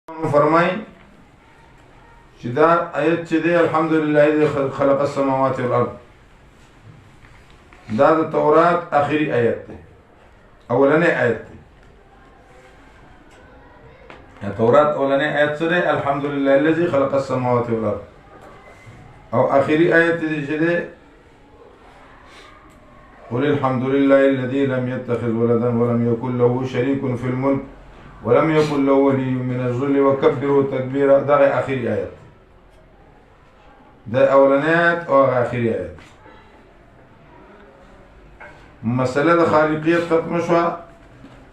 فرمای چې دا آیت چې دی الحمدلله الذي خلق السماوات والارض دا د تورات اخري آیت دی اولنی آیت دی تورات اولنی آیت څه دی الحمدلله الذي خلق السماوات والارض او اخري آیت دی چې دی قل الحمد لله الذي لم يتخذ ولدا ولم يكن له شريك في الملك ولم يكن له ولي من الذل وكبره تكبيرا دا اخري آيات دا اولانيات او اخري آيات مسألة خالقية ختم شوى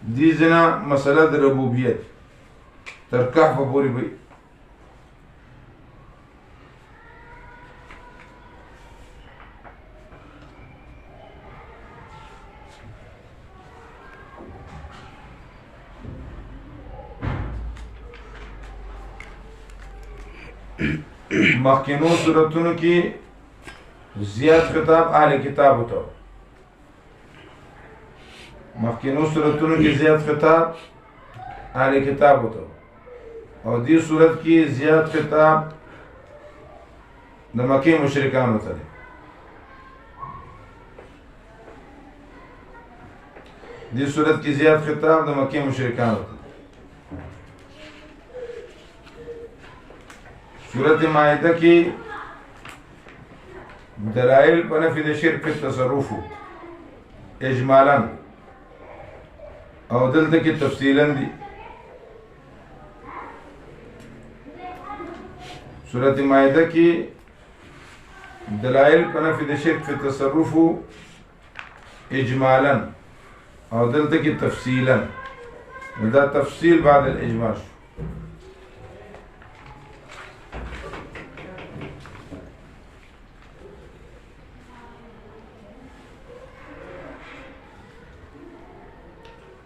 دي زنا مسألة ربوبية تركح فبوري بي مخکینو صورتونو کې زیات خطاب اهل کتاب وته مخکینو صورتونو کې زیات خطاب اهل کتاب وته او دې صورت کې زیات خطاب د مکه مشرکانو ته دې صورت کې زیات خطاب د مکه مشرکانو ته سورت مائدہ کی دلائل پر نفی د شرک تصرف اجمالا او دلته کی تفصیلا دی سورت مائدہ کی دلائل پر نفی د شرک تصرف اجمالا او دلته کی تفصیلا دا تفصیل بعد الاجمال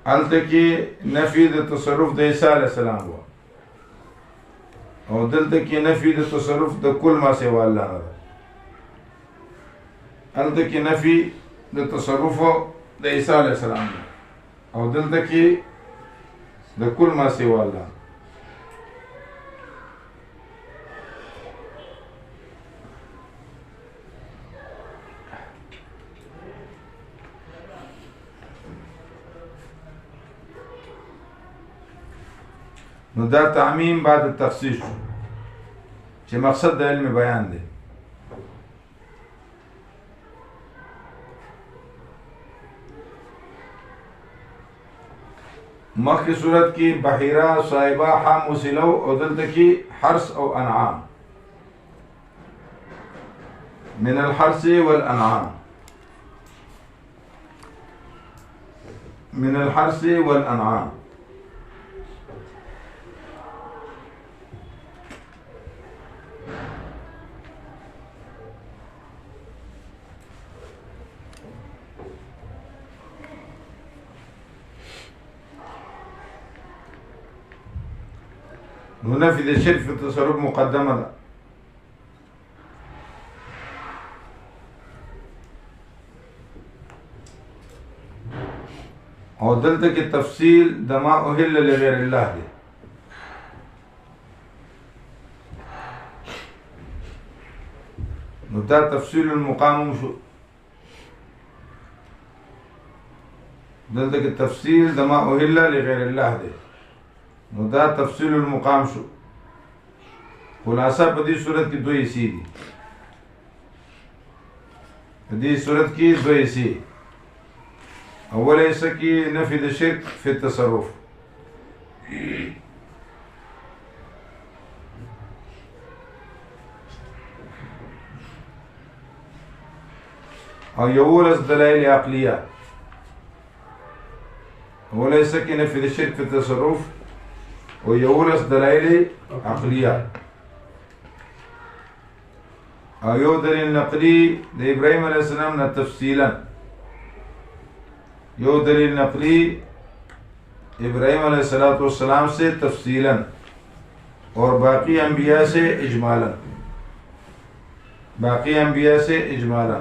حالته کې نفي د تصرف د عیسی علیه السلام و او دلته کې نفي د تصرف د کل ما سوا الله نه ده حالته کې نفي د تصرف د عیسی علیه السلام او دلته کې د کل ما سوا الله نو دا تعمیم بعد التخصیص شو چې مقصد د علم بیان دی مخکې صورت کې بحیره صاحبه حام وسیله او دلته کې حرث او انعام من الحرث والانعام من الحرث والانعام نفي د شرک في التصرف مقدمه ده او دلته کې تفصیل د ما اهل لغیر الله دی نو دا تفصیل المقام شو دلته کې تفصیل د ما اهل لغیر الله دی نو دا تفصیل المقام شو خلاصہ په دې صورت کې دوه حصے دي په دې صورت کې دوه حصے اوله حصہ کې نفي د شرک فی التصرف او یولس دلائل عقلیه اوله حصہ کې نفي د شرک فی التصرف و یولس دلائل عقلیه او یو دلیل نقلی د ابراهیم علیه السلام نه تفصیلا یو دلیل نقلی ابراهیم علیه السلام سے تفصیلا اور باقی انبیاء سے اجمالا باقی انبیاء سے اجمالا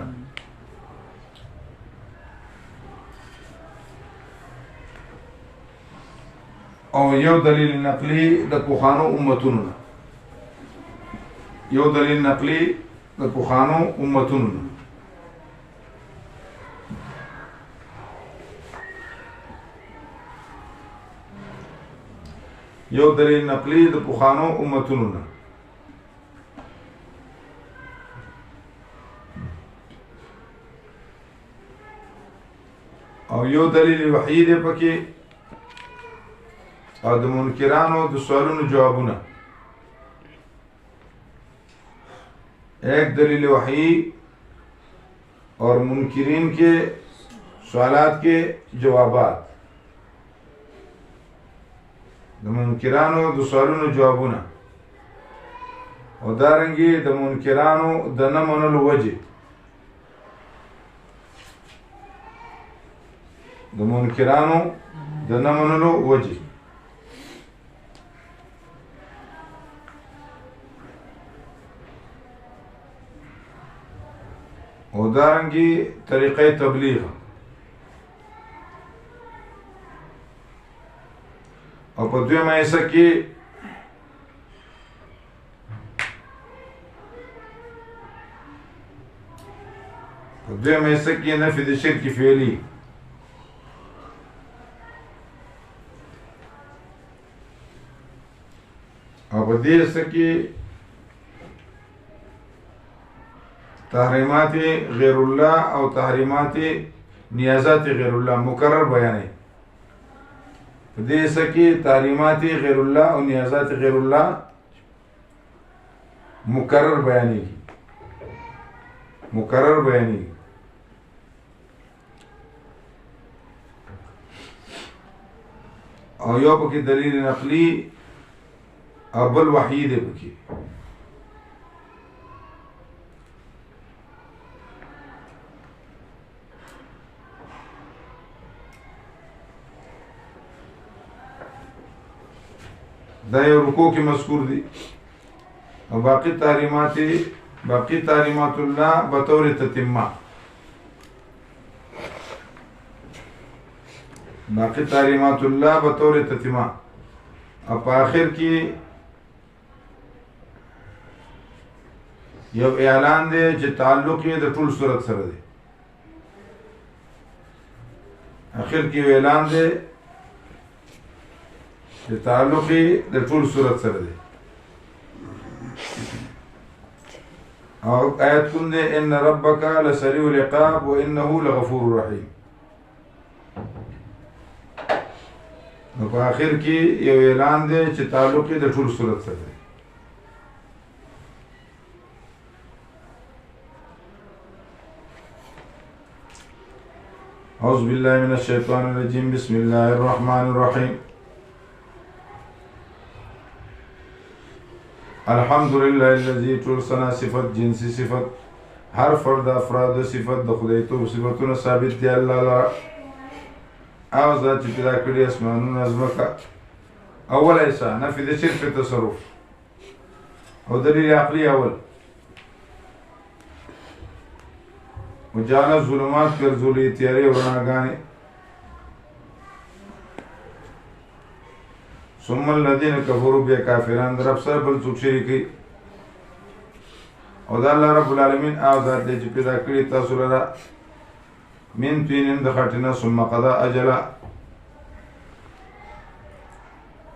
او یو دلیل نقلی د پخوانو امتونو نه یو دلیل نقلی د پخوانو امتونو نه یو دلیل نقلی د پخوانو امتونو نه او یو دلیل وحی دی پکې او د منکرانو د سوالونو جوابونه ایک دلیل وحی اور منکرین کے سوالات کے جوابات د منکرانو د سوالونو جوابونه او دارنګي د منکرانو د نه منلو وجه د منکرانو د نه منلو وجه او دارنګي طریقې تبلیغ او په دویمه حصہ کې نفي د شرک فعلی او په دې حصہ کې تحریمات غیر الله او تحریمات نیازات غیر الله مکرر بیانې په دې حصہ کې تحریمات غیر الله او نیازات غیر الله مکرر بیانې او یو پکې دلیل نقلی او بل وحی دی پکې دا یو رکوع کې مذکور دي او باقی تحریمات الله بطور تتمه او په آخر کې یو اعلان دی چې تعلق یې د ټول صورت سره دی آخر کې یو اعلان دی چې تعلق یې د ټول صورت سره دی او آیت کوم دی ان ربک لسریع العقاب وانه لغفور رحیم نو په آخر کې یو اعلان دی چې تعلق یې د ټول صورت سره دی اعوذ بالله من الشیطان الرجیم بسم الله الرحمن الرحیم الحمدللہ الذی ټول ثنا صفت جنسی صفت هر فرد افراد صفت د خدای توب صفتونه ثابت دی الله لپاره او ذات چې پیدا کړی اسمانونه ازمکه اول ایسا نفي د شرک تصرف او دلیل عقلی اول وجعل الظلمات ګرځولې تیارې او رڼاګانې ثم الذين كفروا بیا کافران در رب سره بل څوک شریکي او دا الله رب العالمین او ذات دې چې پیدا کړی تاسو لپاره من طين د خټینه ثم قضا اجلا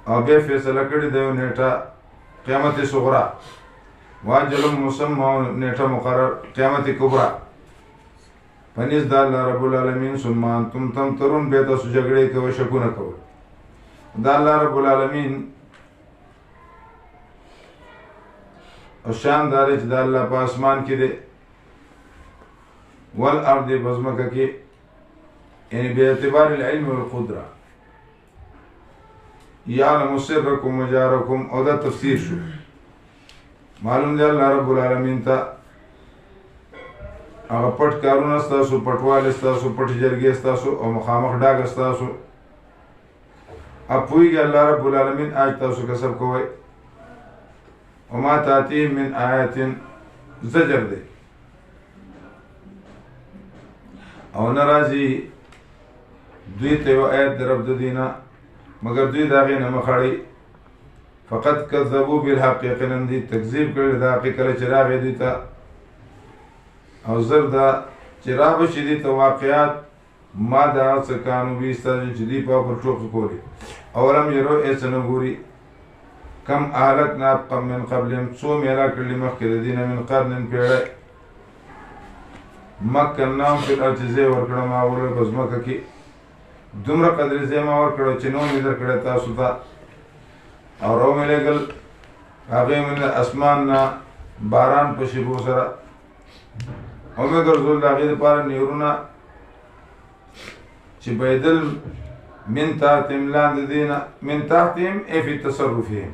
او بیا فیصله کړی د نیټه قیامت صغرا واجل مسمى نیټه مقرر قیامت کبرا پنځ د الله رب العالمین ثم انتم تمترون به تاسو جګړې کوي شکونه کوي د الله رب العالمین او شاندار چې د الله په اسمان کې دی والارض بزمکه کې یعنی به اعتبار العلم والقدره یعلم سرکم وجارکم او دا تفسیر شو معلوم دی الله رب العالمین ته هغه پټ کارونه ستاسو پټوال ستاسو پټ جرګې ستاسو او مخامخ ډاګ ستاسو اپویږي الله رب العالمین آج تاسو کسب کوئ وما تاتیم من آیات زجر دی او ناراضي دوی ته یو آیت در رب د دینا مگر دوی د هغې نه مخ اړوي. فقط کذبوا بالحق، یقینا دوی تکذیب کړی د حق کله چې راغی دوی ته. او زر ده چې رابشي دوی ته واقعات ما د هغه څه کانو به ایستل چې دوی په پر ټوکې کولې. اولم یرو ای څه نه ګوري کم اهلکنا من قبلهم، څو میلا کړلي مخکې د دې نه من قرن پیړۍ مکناهم فی الارض، چې ځای ورکړم هغوی په ځمکه کې دومره قدرې ځای ما ورکړی چې نه مې درکړی تاسو ته. او رو مې لېږل هغې مې د اسمان نه باران په شیبو سره او مې ګرځول د هغې دپاره نهرونه چې بهېدل من تحتهم لاندې دې نه، من تحتهم ای فی تصرفهم،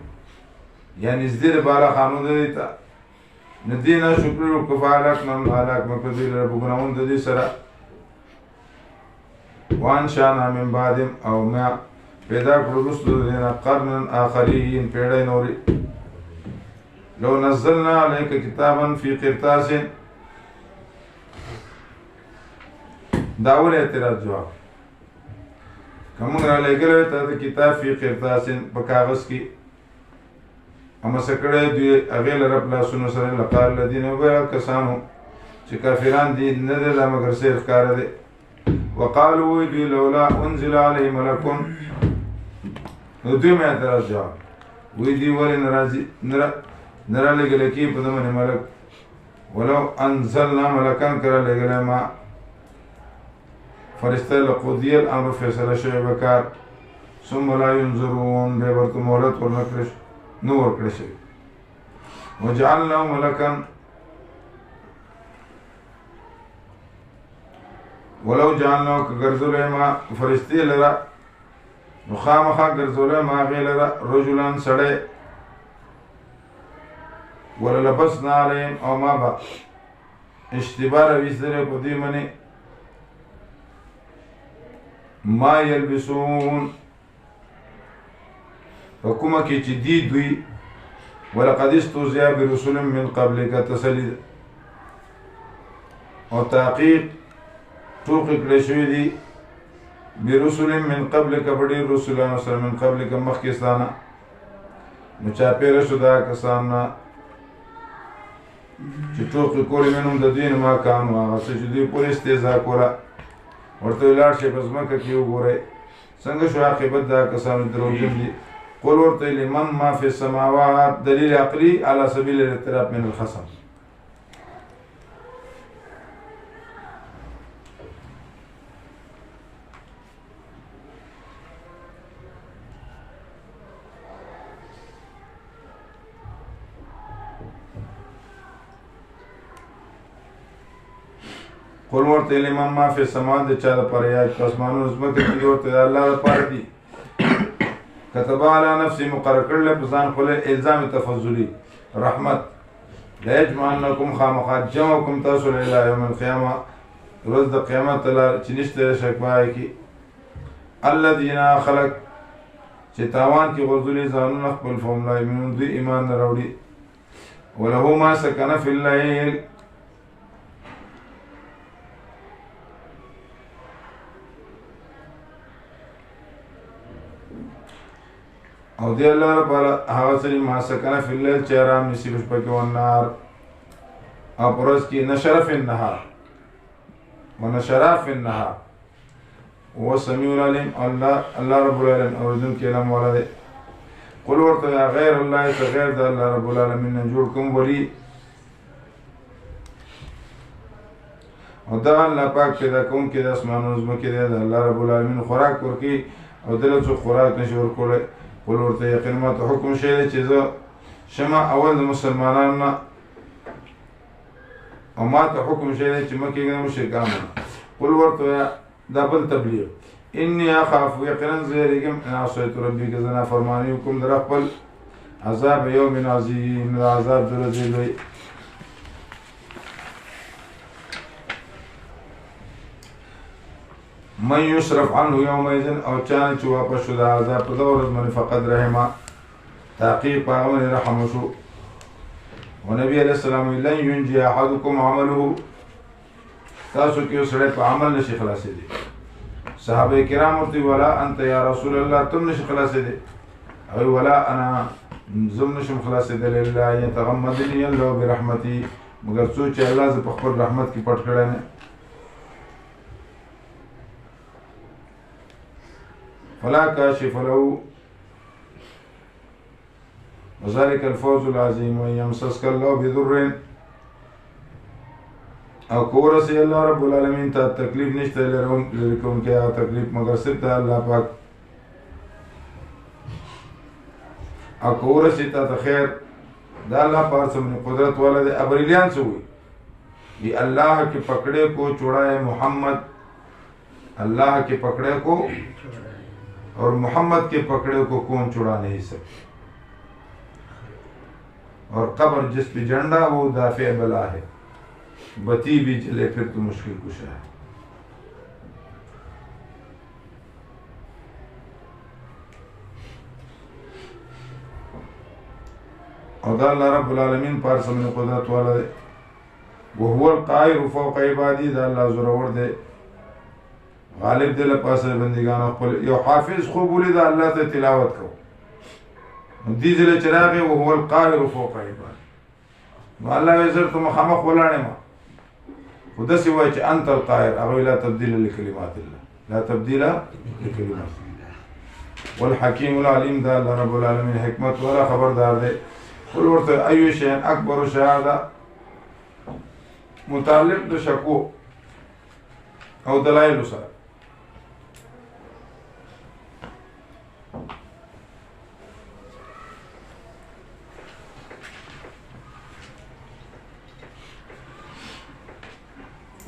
یعنې نږدې د بالا خانو د دې ته نه دې نه شکر وکړو فهلکناهم، هلاک مې کړو دوی لره په ګناهونو د دوی سره. وانشأنا من بعدهم، او ما پیدا کړو وروسته د دې نه قرنا آخرین پیړۍ نورې. لو نزلنا علیک کتابا فی قرطاس، دا ولې اعتراض جواب که موږ رالیږلی وی تا د کتاب فی قرطاس په کاغذ کې امسه کړی دوی هغې لره په لاسونو سره لقال الذین، وویل کسانو چې کافران دي نه دی دا مګر سیر ښکاره دی. وقالو وی دوی لولا انزل علیه ملکون، نو دوی مې اعتراض جواب وی دوی ولې نه رالیږلی کېږي په ده باندې ملک. ولو انزلنا ملکان که رالیږلی ما فرشته لقضی الامر، فیصله شوی به کار. ثم لا ینظرون، بیا ورته مهلت نه ورکړی شوی. وجعلناه ملکا، ولو جعلناه که ګرځولی ما فرشتې لره نو خامخا ګرځولی ما هغې لره رجلا سړی، وللبسنا علیهم، او ما به اشتباه راویستلی په دوی باندې ما یلبسون، په کومه کې چې دی دوی. ولقد استهزئ برسل من قبلک، تسلی او تحقیق ټوکې کړی شوي دي برسل من قبلک، په ډېر رسولانو سره من قبلک مخکې ستا نه. نو چاپېره شو دا کسان نه چې ټوکې کولې منهم د دوی نه ما کانو، هغه څه چې دوی پورې استهزا کوله. ورته ولاړ شئ په ځمکه کې وګورئ څنګه شو عاقبت دا کسانو دروغجن دي. قل ورته لمن ما فی السماوات، دلیل عقلی علی سبیل الاعتراف من الخصم. قل ورته لمن ما فی السماوات، د چا دپاره یا چې په اسمانونو ځمکه کې دي، ورته د الله دپاره دي. كتب على نفسي مقرر کړل په ځان خپل الزام تفضلي رحمت. لا يجمعنكم خامخا جمعكم تاسو الى يوم القيامه، ورځ د قیامت چې نشته شک پای کې. الذين خلق، چې تاوان کې غرضولي ځانونه خپل فهم لا یمنون، دوی ایمان نه راوړي. وله ما سکن فی الليل، او دی الله لپاره هغه سړي ما سکنه فی الليل چې آرام نیسي په شپه کې، والنهار او په ورځ کې، نشر فی النهار ونشر فی النهار. هو سمیع العلیم، الله رب العالمین اوریدونکی علم والا دی. قل ورته یا غیر الله، که غیر د الله رب العالمین نه جوړ کوم ولی، او دغه الله پاک پیدا کوونکی د اسمانونو ځمکې دی، د الله رب العالمین خوراک ورکوي او دله څوک خوراک نشي ورکولی. قل ورته یقینا ما ته حکم شوی دی چې زه شمه اول د مسلمانانو نه، او ما ته حکم شوی دی چې مه کېږئ د مشرکانو نه. قل ورته دا بل تبلیغ، انی اخاف، یقینا زه یېرېږم ان عصیت ربي، که زه نافرماني وکړم د رب خپل، عذاب یوم عظیم، د عذاب د ورځې لوی. من یصرف عنه یومئذ، او چانه چې واپس شو د عذاب په دغه ورځ باندې فقد رحمه، تحقیق په هغه باندې رحم وشو. ونبي علیه السلام لن ینجي احدکم عمله، تاسو کې یو سړی په عمل نشي خلاصېدی. صحابه کرام ورته ولا انت یا رسول الله تم نش خلاصې دي او ولا انا زم نشم خلاصې دي لله يتغمدني الله برحمتي مگر سوچ الله ز په خپل رحمت کې پټ کړی نه فلا کاشف له وذلك الفوز العظيم ويمسسك الله بضر او کورسی اللہ رب العالمین تا تکلیف نشتے لرکون کیا تکلیف مگر صرف تا اللہ پاک او کورسی تا خیر دا اللہ پاک سمنی قدرت والا دے ابریلیان سے ہوئی یہ اللہ کے پکڑے کو چڑھائے محمد اللہ کے پکڑے کو اور محمد کے پکڑے کو کون چڑھا نہیں سکتے اور قبر جس پہ جھنڈا وہ دافع بلا ہے بتی بھی چلے پھر تو مشکل کشا ہے اور دا اللہ رب العالمین پار سمن قدرت والا دے وهو القاہر فوق عبادی دا اللہ ضرور دے غالب دے لپاس بندگان اقبل یو حافظ خوب بولی دا اللہ تے تلاوت کو دیزل چراغی وهو القاہر فوق عبادی نو اللہ ویزر تو مخامخ ولانے ما ودسي وايش أنت القاهر أو لا تبديل لكلمات الله لا تبديل لكلمات الله والحكيم العليم ده الله رب العالمين حكمة ولا خبر دار ده قل ورث أي شيء أكبر شهادة متعلق بشكو أو دلائل سر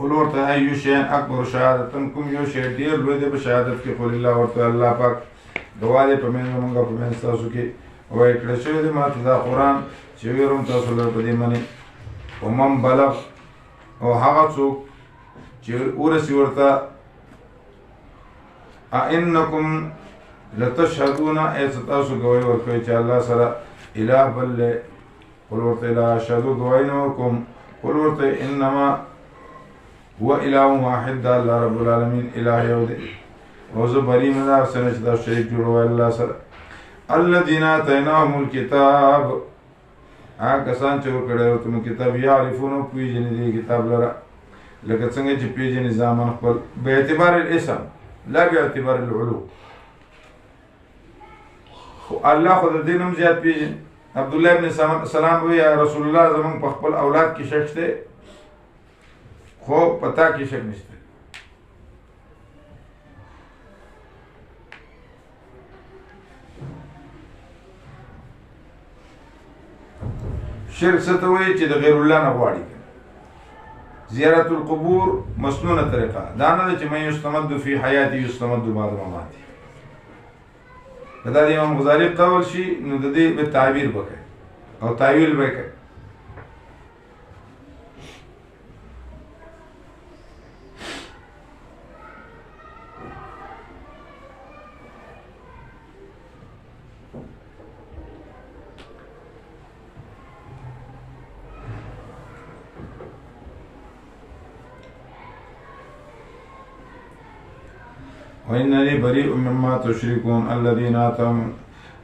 قل ورته أي شيء أكبر شهادة كم يو شيء دير لوده بشهادت کې قول الله ورته الله پاک دواله په من موږ په من تاسو کې وای کړه چې دې ماته دا قرآن چې ویروم تاسو له په دې باندې ومن بلغ او هغه څوک چې ورسي ورته أئنكم لتشهدون تاسو ګوي ورکوي چې الله سره اله بل قل ورته لا اشهد ګوینوکم قل ورته انما هو إله واحد دا الله رب العالمين إله يود وزو بري مدار سنة دا شريك جوړو الله سره الذين آتيناهم الكتاب کسان چې ورکړی ورته کتاب يعرفون پیژنې دې کتاب لره لکه څنګه چې پیژنې زامن خپل به اعتبار الاسم لا باعتبار العلو الله خو د دینم زیات پیژنې عبد الله ابن سلام وی یا رسول الله زمون په خپل اولاد کې شک شته خو پتا کی شک نشته شرک څه ته وایي چې د غیر الله نه غواړي زیارت القبور مسنونه طریقه دا نه چې مې یستمد فی حیاتی یستمد بعد مماتی دا د امام غزالی قول شي نو د دې په تعبیر وکړي او تعویل وکړي وإنني بريء مما تشركون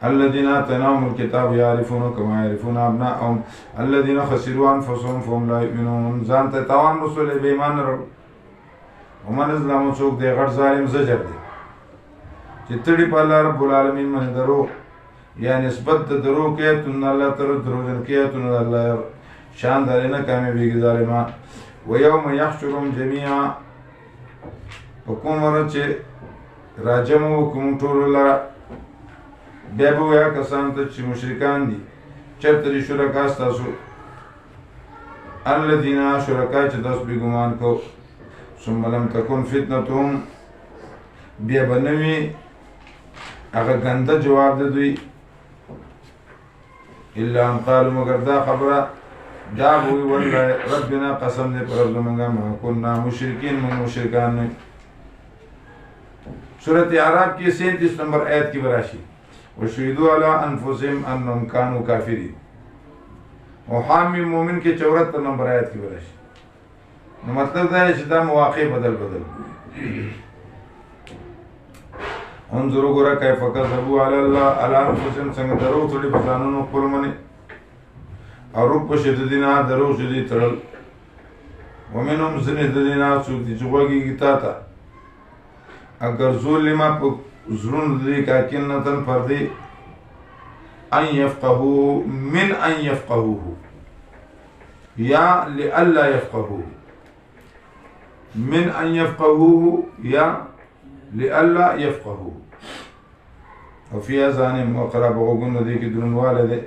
الذين آتيناهم الكتاب يعرفون كما يعرفون أبناءهم الذين خسروا أنفسهم فهم لا يؤمنون ځان ته تاوان رسول به ایمان نه ومن ظلم څوک دی غټ ظالم زجر دی چې تړي په الله رب العالمین باندې درو یا نسبت د درو کې تن الله تر دروژن کې تن الله شان دارنه کامیابی ظالمان ويوم يحشرهم جميعا حکومت چې راجمو کوم ټول لرا بیا به ویا کسان ته چې مشرکان دي چرته دي شرکا تاسو الذين شرکا چې تاسو به ګمان کو ثم لم تكن فتنتهم بیا بنوي هغه ګنده جواب د دوی الا ان قالوا مگر دا خبره دا وی والله ربنا قسم دې پر زمونږه ما كنا مشرکین من مشرکان نه سورة اعراف کی 37 نمبر آیت کی براشی وشهدوا على انفسهم انهم كانوا كافرين وحامی مومن کے 74 نمبر آیت کی براشی مطلب دا ہے چې دا مواقع بدل انظر وګوره کیف کذبوا علی الله علی انفسهم څنګه درو تړي په ځانونو خپل منې او روپ په شدید نه درو شدید تړل ومنهم ځینې د دې نه څوک دي چې غوږېږي تا ته اگر ظلم په زړونو د دې کاکنتن پر دې ان يفقهوا من ان يفقهوه یا لئلا يفقهوه من ان يفقهوه یا لئلا يفقهوه او فی اذانهم وقرا بغوګونو دې کې درنواله ده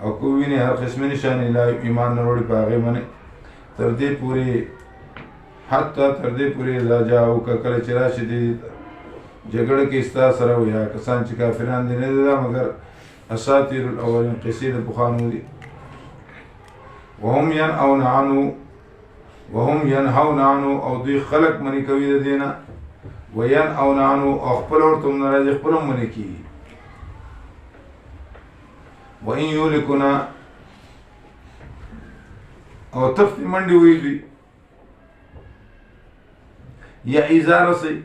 او کو ویني هر قسم نشانه لا ایمان نه وړي پاغه منه تر دې پوری حتی تر دې پوری لا جاو کله چې راشي دي جګړه کې استا سره ویا کسان چې کافران دي نه ده مگر اساطیر الاولین قصیده بخانو دي وهم ينهون عنه او دوی خلق منی کوي د دینه وينهون عنه او خپل ورته ناراضي خپل منی کوي وإن يهلكنا او تختی منډي وي دوی یا ایزار سي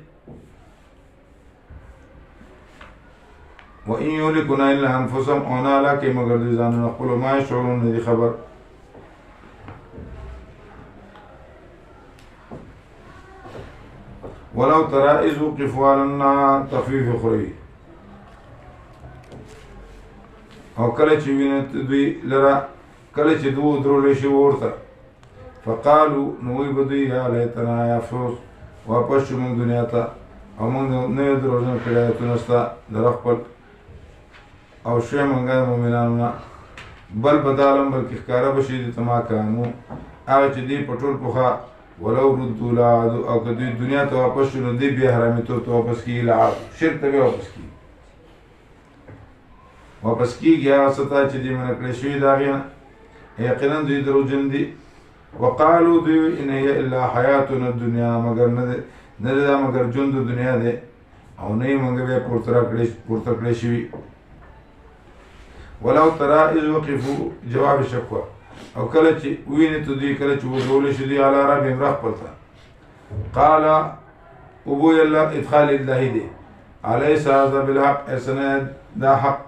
وإن يهلكنا إلا أنفسهم او نه هلاکي مگر دوی ځانونه خپل ما يشعرون نه دي خبر ولو ترى إذ وقفوا على النار تخفيف خروي او کله چې ویني دوی لرا کله چې دوی درول شي ورته فقالوا نوې بدوی یا لیتنا یا افسوس واپس شو موږ دنیا ته او موږ نه دروژن کړه ته نستا درخپل او شی موږ مؤمنانو بل بدالم بلکې ښکارا بشي د تما کانو هغه چې دی پټول پوخا ولو ردوا لعاد او که دوی دنیا ته واپس شو نو دی بیا حرامي ته واپس کیږي لعاد شرک ته واپس کیږي واپس کیږي هغه ستا چې دی منع کړی شوي د هغې نه یقینا دوی دروغجن دي وقالو دوی ان هي الا حیاتنا الدنیا مگر نه ده مگر ژوند د دنیا دی او نه یې موږ بیا پورته کړی شوي ولو ترى اذ وقفوا جواب شکوه او کله چې ویني ته دوی کله چې ودرول شي دوی علی ربهم رخپل ته قال ابو الله ادخال الله دی الیس هذا بالحق اسناد دا حق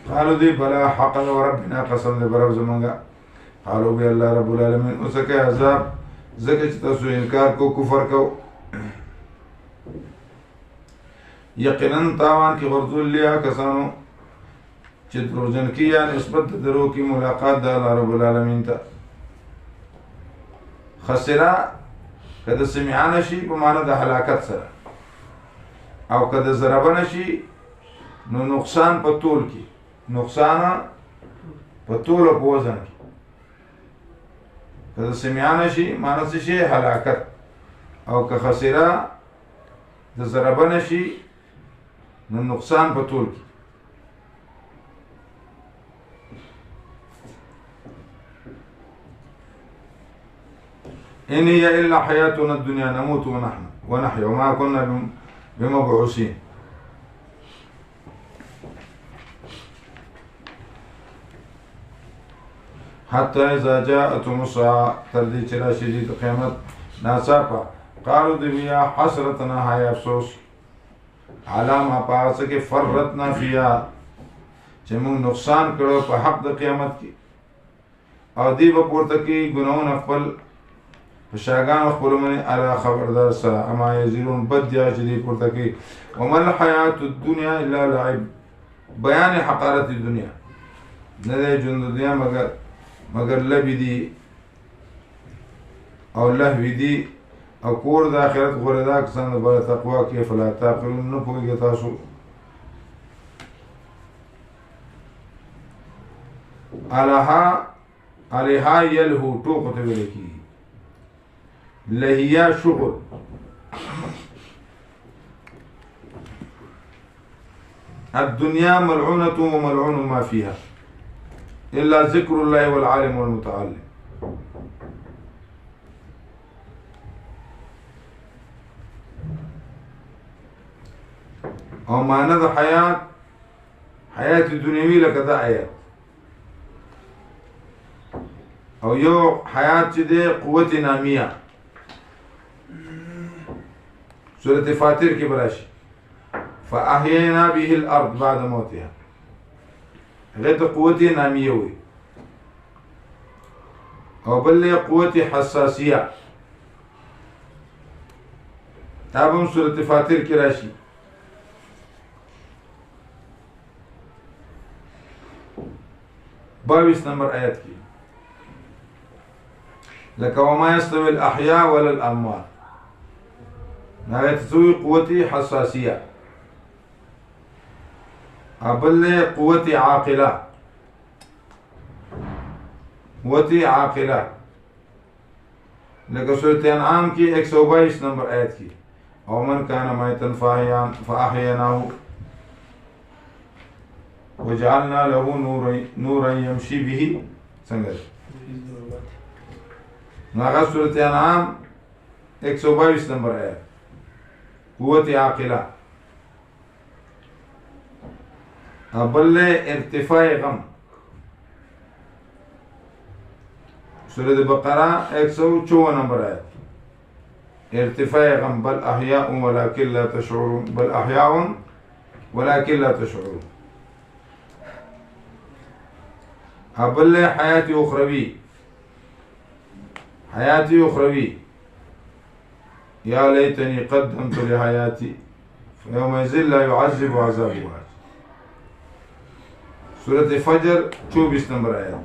قالوا دی بلا حق وربنا قسم دی برب زمانگا قالوا بی اللہ رب العالمین اسکے عذاب زکر چی تاسو انکار کو کفر کو یقیناً تاوان کی غرزول لیا کسانو چی دروجن کی یا نسبت درو کی ملاقات دا اللہ رب العالمین تا خسرا کده سمعان شی بمعنی دا حلاکت سر او کده ضربن شی نو نقصان پا طول کی نقصان په طول او په وزن کې که د سمیانه شي معنی څه شي هلاکت او که خسره د ضربه نه شي نو نقصان په طول کې إن هي إلا حياتنا الدنيا نموت ونحيا وما كنا بمبعوثين حتى إذا جاءتهم الساعة تردي چرا شديد قيامت ناصافة قالوا دبيا حسرتنا هاي أفسوس على ما پاسه فرتنا فيها چې موږ نقصان کړو په حق د قیامت کې او دی په پورته کې ګناونه خپل په شاګان خپل منې الا خبردار سره اما یزرون بد یا چې دی پورته کې ومن الحیات الدنیا الا لعب بیان حقارت الدنیا نه دی ژوند دنیا مگر لبی دی او لهوی دی او کور د آخرت غوره دا کسان د باره تقوا کې فلا تعقلون نه پوهېږي تاسو علیها یلهو ټوکو ته ویل کېږي لهیا شغل الدنيا ملعونة وملعون ما فيها إلا ذكر الله والعالم والمتعلم او معنی د حیات دنیوی لکه دا آیات او یو حیات چې دی قوت نامیه سورة فاتر کې براشي فأحيينا به الأرض بعد موتها غير قوتي نامية او بل قوتي حساسية تابم سورة فاتر کی راشي 22 نمبر آيات کی لك وما يستوي الأحياء ولا الأموات نهاية تسوي قوتي حساسية أبل قوتي عاقلة قوتي عاقلة لك سورة أنعام کی 122 نمبر آيات کی او من كان ميتا فأحييناه وجعلنا له نورا يمشي به سنگر ناغا سورة انعام 122 نمبر آیت قوت عاقلہ ابل ارتفاع غم سورة بقرہ 154 نمبر آیت ارتفاع غم بل احياء ولكن لا تشعرون بل احياء ولكن لا تشعرون ابل حياتي اخروي حياتي أخروي يا ليتني قدمت لحياتي فيومئذ لا يعذب عذابه سورة فجر 24 نمبر آيات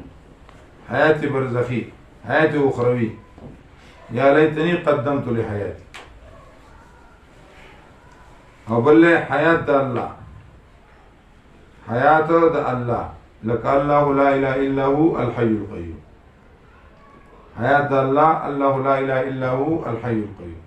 حياتي برزخي حياتي أخروي يا ليتني قدمت لحياتي أو بل حياة الله حياة الله لك الله لا إله إلا هو الحي القيوم حياة الله الله لا إله إلا هو الحي القيوم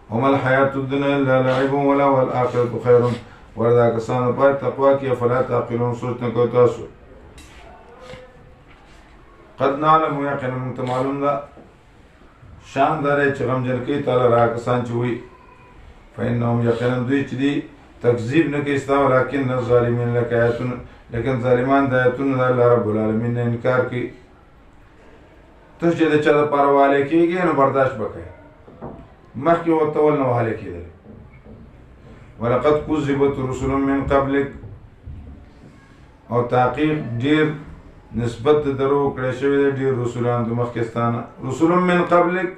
وما الحياة الدنيا إلا لعب ولا والآخرة خير وردا کسان پای تقوا کی فلا تعقلون سوچ نہ کو تاسو قد نعلم یقینا معلوم دا شان داره چې غم جن کی تعالی را کسان چوي فإنهم يقينا دوی چې دی تکذیب نه کوي استا ولکن الظالمین لکایتون لیکن ظالمان د آیاتونو د الله رب العالمین نه انکار کوي ته چې د چا د پرواله کېږي نو برداشت وکړي مخکې ورته ول نه وهلی کېدل ولقد كذبت رسل من قبلك او تحقیق ډیر نسبت درو کړی شوی دی ډیر رسولان د مخکستانه رسول من قبلك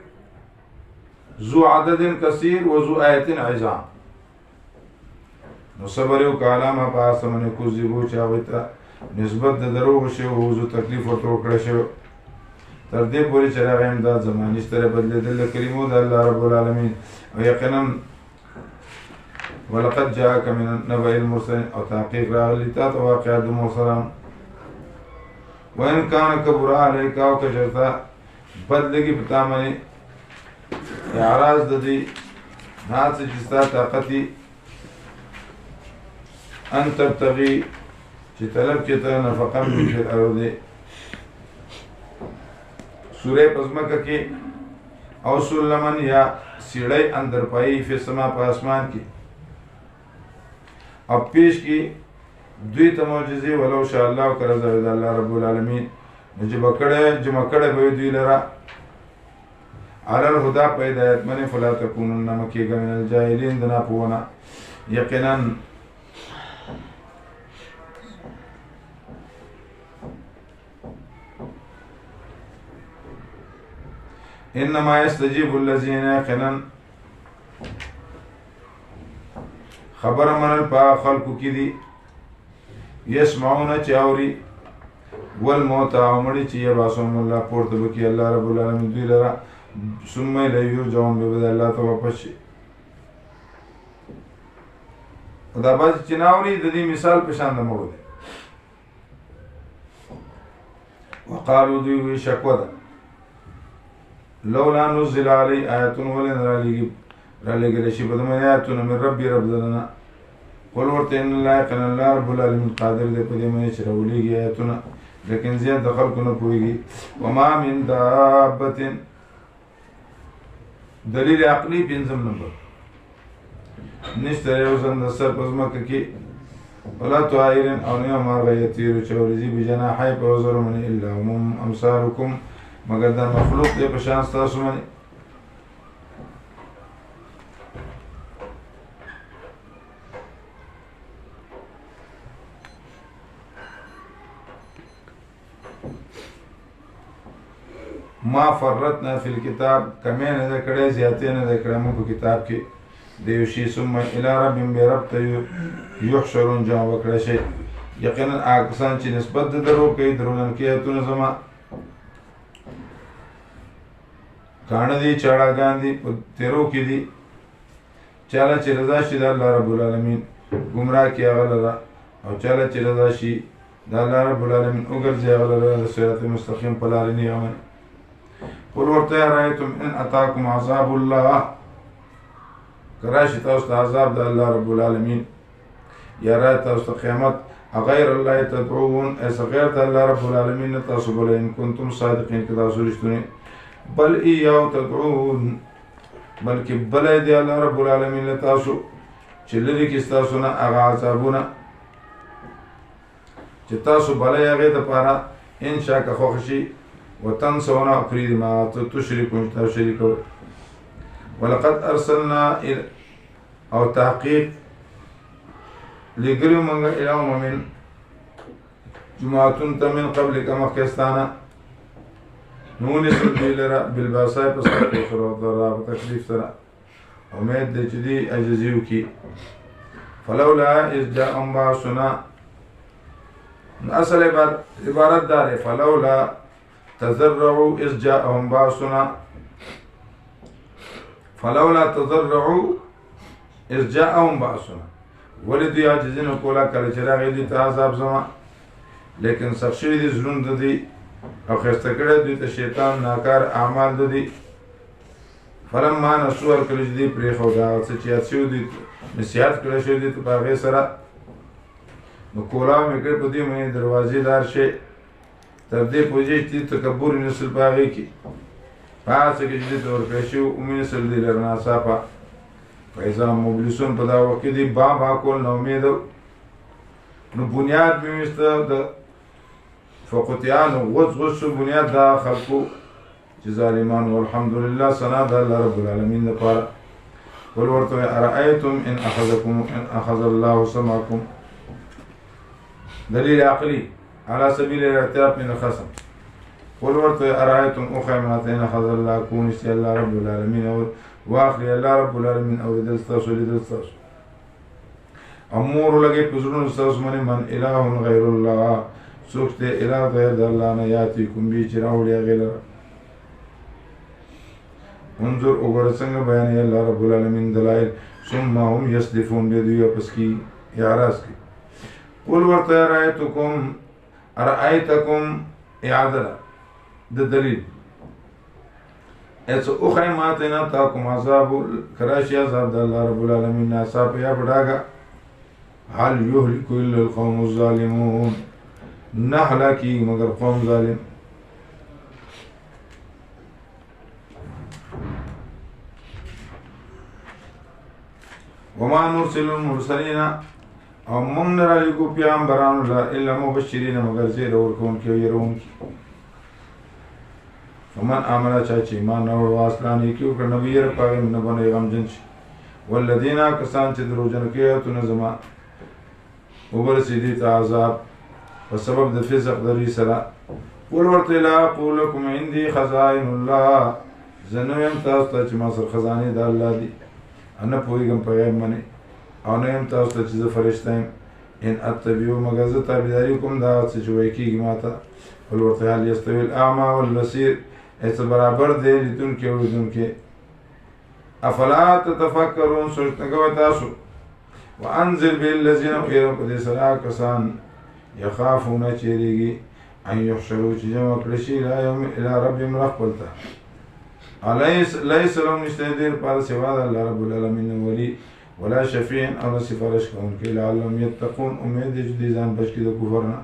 ذو عدد كثير وذو آیت عظام نو صبر یو کلامه په اسمنه کوزیبو چاویتا نسبت د درو شی او زو تکلیف ورته کړی شو تر دې پورې چې راغی امداد زمانی ستره بدلیدل کریمو د الله رب العالمین او یقینا ولقد جاءك من النبأ المرسلين او تحقیق راغلی تا واقعات مرسلان وان كان كبر عليك او كشرتا بدلگی پتا منی اعراض د دې ناس چې ستا طاقتي ان تبتغي چې طلب کې ته نفقه من فی الارض سوره پزمکه کې او سلمن یا سیړی اندر پای فی سما په اسمان کې او پیش کی دوی ته معجزې ولو شاء الله کرزا د الله رب العالمین جمع کړه به دوی لرا على الهدى پیدایت منی فلا تکونن مکیګا من الجاهلین دنا پونا یقینا انما يستجيب الذين يقينا خبر من پا خلقو کی دی يسمعون چاوري والموت عمري چي يباسون الله پورت بکی الله رب العالمين دوی لرا ثم لا يرجعون ببد الله توپش دا باز چناوري د دې مثال په شان د مړو وقالوا دوی شکوه ده لولا نزل علي آيات ولن رالي شي بدم آياتنا من ربي رب دنا قل ورت ان الله يقن الله رب العالمين قادر دې په دې باندې چې راولېږي آياتنا لیکن زیات د خلکو نه پوهېږي وما من دابة دلیل عقلی پنځم نمبر نشته یو ځل د سر په ځمکه کې ولا طائر او نه مارغه یطیر چې ورځي بجناحي په وزر من الا هم امثالكم مگر دا مخلوق دی په شان ستاسو باندې. ما فرطنا فی الکتاب، کمی نه ده کړی، زیاتې نه ده کړی موږ په کتاب کې د یو شي. ثم الی ربهم، بیا رب ته یحشرون، جمع وکړی شي. یقینا هغه کسان چې نسبت د درو کوي، دروغجن آیتونه زما، کاڼه دي، چاړاګان دي، په تیرو کې دي. چاله چې رضا شي د الله رب العالمین ګمراه کړي هغه لره، او چاله چې رضا شي د الله رب العالمین وګرځي هغه لره د صراط مستقیم په لارې نه یې. قل ورته رأیتم ان اتاکم عذاب الله، کراشي تاسو ته عذاب د الله رب العالمین، یا رأی تاسو ته قیامت، غیر الله تدعون، ایسا غیر د الله رب العالمین نه تاسو بلئ، ان کنتم صادقین که تاسو رښتونی. بل ایاو تدعون، بلکې بلئ دی الله رب العالمین له تاسو چې لرې کړي ستاسو نه هغه عذابونه چې تاسو بلئ هغې دپاره، انشا که خوښ شي، وتنسون پرېږدي ما تشرکون چې تاسو شریکوئ. ولقد ارسلنا او تحقیق لګلیو موږ الی امم جماعتون ته من قبل که مخکې ستانه، نونسل دوی لره بالباسای په سختۍ سره او ضرا په تکلیف سره، امید دی چې دوی عاجزي وکړي. فلولا اذ جاءهم باسنا، اصل عبارت دا دی فلولا تضرعوا اذ جاءهم باسنا، فلولا تضرعوا اذ جاءهم باسنا، ولې دوی عاجزي نه کوله کله چې راغی دوی ته عذاب زما، لیکن سخت شوي دي زړونه د دوی او ښایسته کړی دوی ته شیطان ناکار اعمال د دوی. فلما نسوا، هر کله چې دوی پرېښود هغه څه چې یاد شوي دوی نصیحت کړی شوی دوی ته په هغې سره، نو کولاو مې کړی په دوی باندې دروازې لار شي تر دې پوهېږي چې تکبر ونیسل په هغې کې، په هغه څه کې چې دوی ته ورکړی شوي ومینسل دوی لره ناڅاپه. فاذا مبلسون، په دا وخت کې دوی با کول ناامید، نو بنیاد مې ویسته د فقطیانو غوڅ شو بنیاد دا خلقو چې ظالمان. والحمدلله، ثنا د الله رب العالمین دپاره. قل ورته ارأیتم ان اخذ الله سمعکم، دلیل عقلی على سبیل الاعتراف من الخصم. قل ورته ارأیتم اخیمات ان اخذ الله، کونیستی الله رب العالمین واخلی الله رب العالمین اوریدل ستاسو لیدل ستاسو، امور لګي په زړونو ستاسو باندې، من اله غیر الله، څوک دی اله غیر د الله نه، یاتیکم به چې راوړي هغې لره. انظر وګوره څنګه بیانوي الله رب العالمین دلایل، ثم هم یصدفون، بیا دوی واپس کي اعراض کوي. قل ورته ارأیتکم اعاده د دلیل، ایسا اخی ماتینا تاکم عذاب، کراشی عذاب دا اللہ رب العالمین ناسا پہ یا بڑھاگا، حل یحلکو الا القوم الظالمون، نہ ہلاکی مگر قوم ظالم. وما نرسل المرسلین، او من نرالیکو پیامبران اللہ الا مبشرین، مگر زیر ورکون کی و یرون کی. فمن آمنا چاچی ایمان راوړ واسلان یې کې وکړه نو ویره په هغې نه باندې غمجن شي. والذین کسان چې دروغجن کوي ایتونه زما، وبرسېدي ته عذاب په سبب د فسق د دوی سره. قل ورته لا اقول لکم عندي خزائن الله، زه نه یم تاسو ته چې ما سره خزانې د الله دي، نه پوهېږم په غیب باندې، او نه یم تاسو ته چې زه فرشته یم. ان اتبعو، مگر زه تابعداري کوم دا څه چې وایي کېږي ما ته. قل ورته هل یستوي الاعمى والبصیر، ایسا برابر دے لیتون کے اوریدون کے. افلا تتفکرون، سوچ نکوہ تاسو. وانزل باللزین، ایرم پدی سرا کسان یخافون چیریگی ان یحشرو چی جمع کرشی الى رب مرخ پلتا. لیس لهم نشتے دیر پار سواد اللہ رب العالمین ولی ولا شفیع او سفارش کون کے لعلهم یتقون، امید جدی زان بچکی دو کفرنا.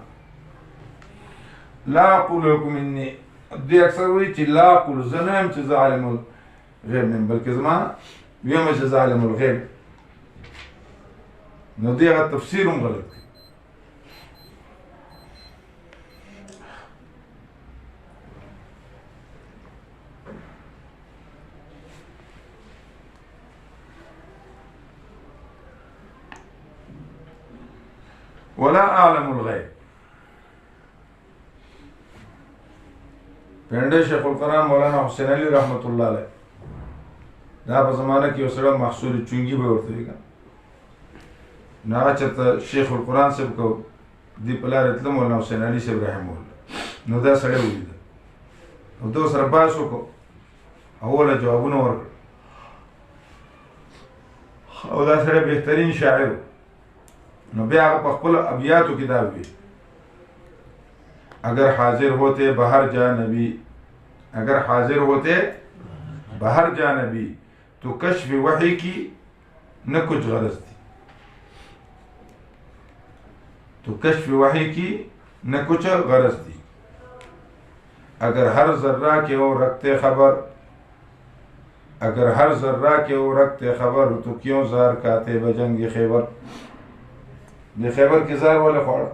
لا اقول لکم انی، دی اکثر وی چې لا اقول، زه نه یم چې زه عالم الغیب نه یم، بلکې زما ویم چې زه عالم الغیب، نو دی هغه تفسیر هم غلط دی. ولا اعلم الغیب. پنډه شیخ القرآن مولانا حسین علی رحمت الله علیه دا په زمانه کې یو سره محصول چونګي به ورته وي نه چېرته شیخ القرآن صاحب کو دی په لارې تلم مولانا حسین علي صاحب رحمه الله نو دا سړی ولیده او ده سره بحث وکړو اوله جوابونه ورکړه او دا سړی بهترین شاعر نو بیا هغه په خپلو ابیاتو کې دا ویل اگر حاضر ہوتے بہر جا نبی اگر حاضر ہوتے بہر جا نبی تو کشف وحی کی نہ کچھ غرض تھی تو کشف وحی کی نہ کچھ غرض تھی اگر ہر ذرہ کے وہ رکھتے خبر اگر ہر ذرہ کے وہ رکھتے خبر تو کیوں زار کاتے بجنگ خیبر یہ خیبر کی زار والے خوڑا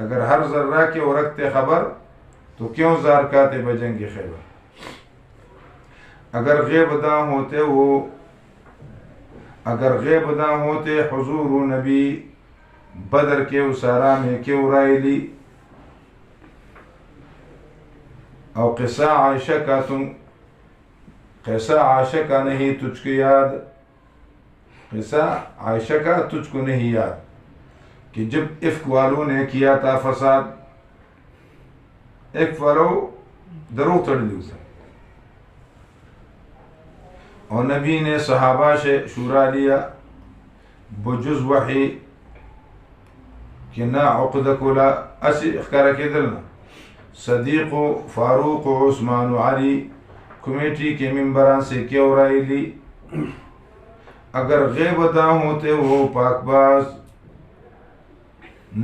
اگر ہر ذرہ کے وہ رکھتے خبر تو کیوں زار کاتے بجنگ خیبر اگر غیب داں ہوتے وہ اگر غیب داں ہوتے حضور نبی بدر کے اسارا میں کیوں رائے لی او قصہ عائشہ کا تم قصہ عائشہ کا نہیں تجھ کو یاد قصہ عائشہ کا تجھ کو نہیں یاد کہ جب افک والوں نے کیا تھا فساد افک والوں دروغ تڑ لی اسے اور نبی نے صحابہ سے شورا لیا بجز وحی کہ نہ عقد کولا اسی اخکارہ کے دلنا صدیق و فاروق و عثمان و علی کمیٹی کے ممبران سے کیوں رائے لی اگر غیب داں ہوتے وہ پاک باز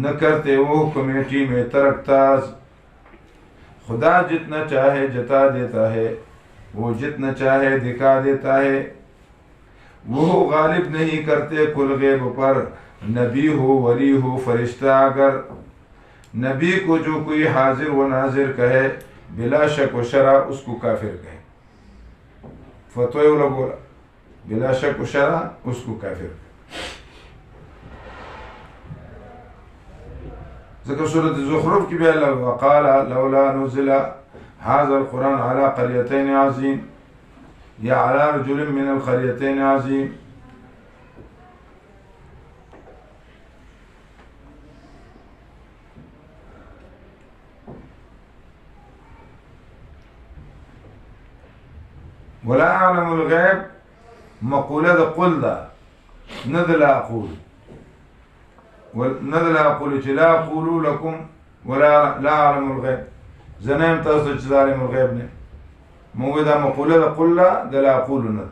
نہ کرتے وہ کمیٹی میں ترکتاز خدا جتنا چاہے جتا دیتا ہے وہ جتنا چاہے دکھا دیتا ہے وہ غالب نہیں کرتے کل غیب پر نبی ہو ولی ہو فرشتہ اگر نبی کو جو کوئی حاضر و ناظر کہے بلا شک و شرع اس کو کافر کہے فتوی والا بولا بلا شک و شرع اس کو کافر کہے ذکر سورة زخرف کی بھی اللہ وقال لولا نزل هذا القرآن على قريتين عظيم یا على رجل من القريتين عظيم ولا أعلم الغيب مقولة قل ذا نذل أقول نذل أقول لا أقول لكم ولا لا أعلم الغيب زنام تصدق ظالم الغيب نه موجودة مقولة قل لا أقول نذل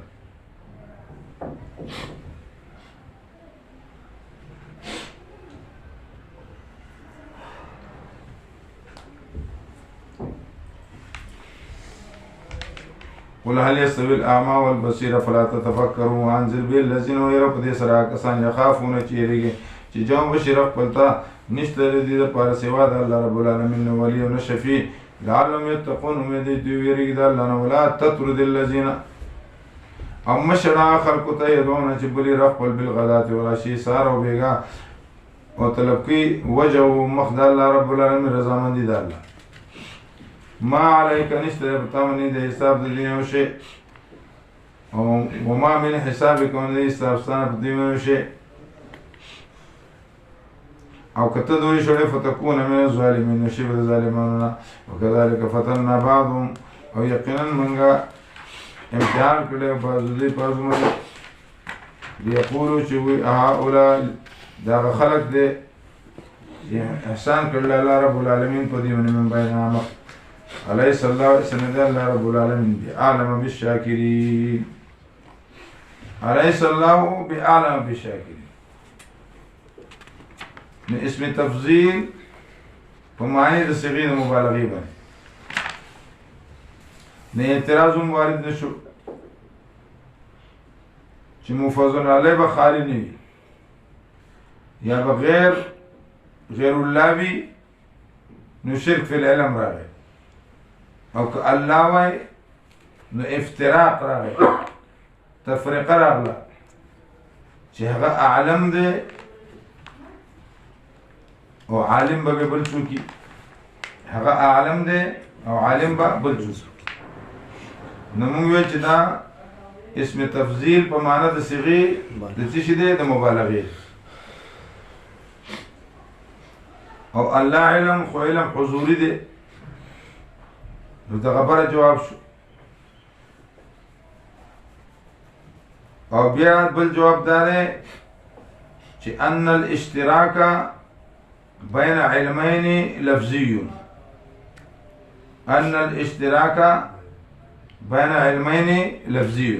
قل هل يستوي الأعمى والبصير فلا تتفكروا وأنزل به الذين ويروا دې سره کسان يخافون چې یریږي چې جواب بشرف پلتا نشته لري د پاره سوا د الله رب العالمین ولي او شفیع لعلهم يتقون امید دې یریږي د الله نه ولا تطرد الذين اما شرع خلق ته يدون چې بلی رب بالغدات والعشي سار او بیگا او طلب کی وجه مخد الله رب العالمین رضامندی د الله ما عليك نشتري بطامني ده حساب الدنيا وشيء وما من حسابك من حساب سنة بالدنيا وشيء أو كتدوي شوي فتكون من الظالمين وشيب الظالمين وكذلك فتنا بعضهم أو يقينا منغا امتحان كله بعضي بعضهم ليقولوا شوي هؤلاء دا خلق ده إحسان كله الله رب العالمين قديم من بين عمق أليس الله سند الله رب العالمين بأعلم بالشاكرين أليس الله بأعلم بالشاكرين من اسم تفضيل فمعنى الصيغة المبالغة بني نه اعتراض وارد نشو چې مفضل علی به خالی نه وي یا بغیر غیر الله وي نو شرک فی العلم راغی او که الله وای نو افتراق راغی تفریقه راغله چې هغه اعلم دی او عالم به بل څوکي هغه عالم دی او عالم به بل څوک. نو موږ وایو چې دا اسم تفضیل په معنا د صيغې د څه شي دی؟ د مبالغې. او الله علم خو علم حضوري دی. نو د خبره جواب شو. او بیا بل جواب دار چې ان الاشتراک بین علمین لفظی، ان الاشتراک بین علمین لفظی.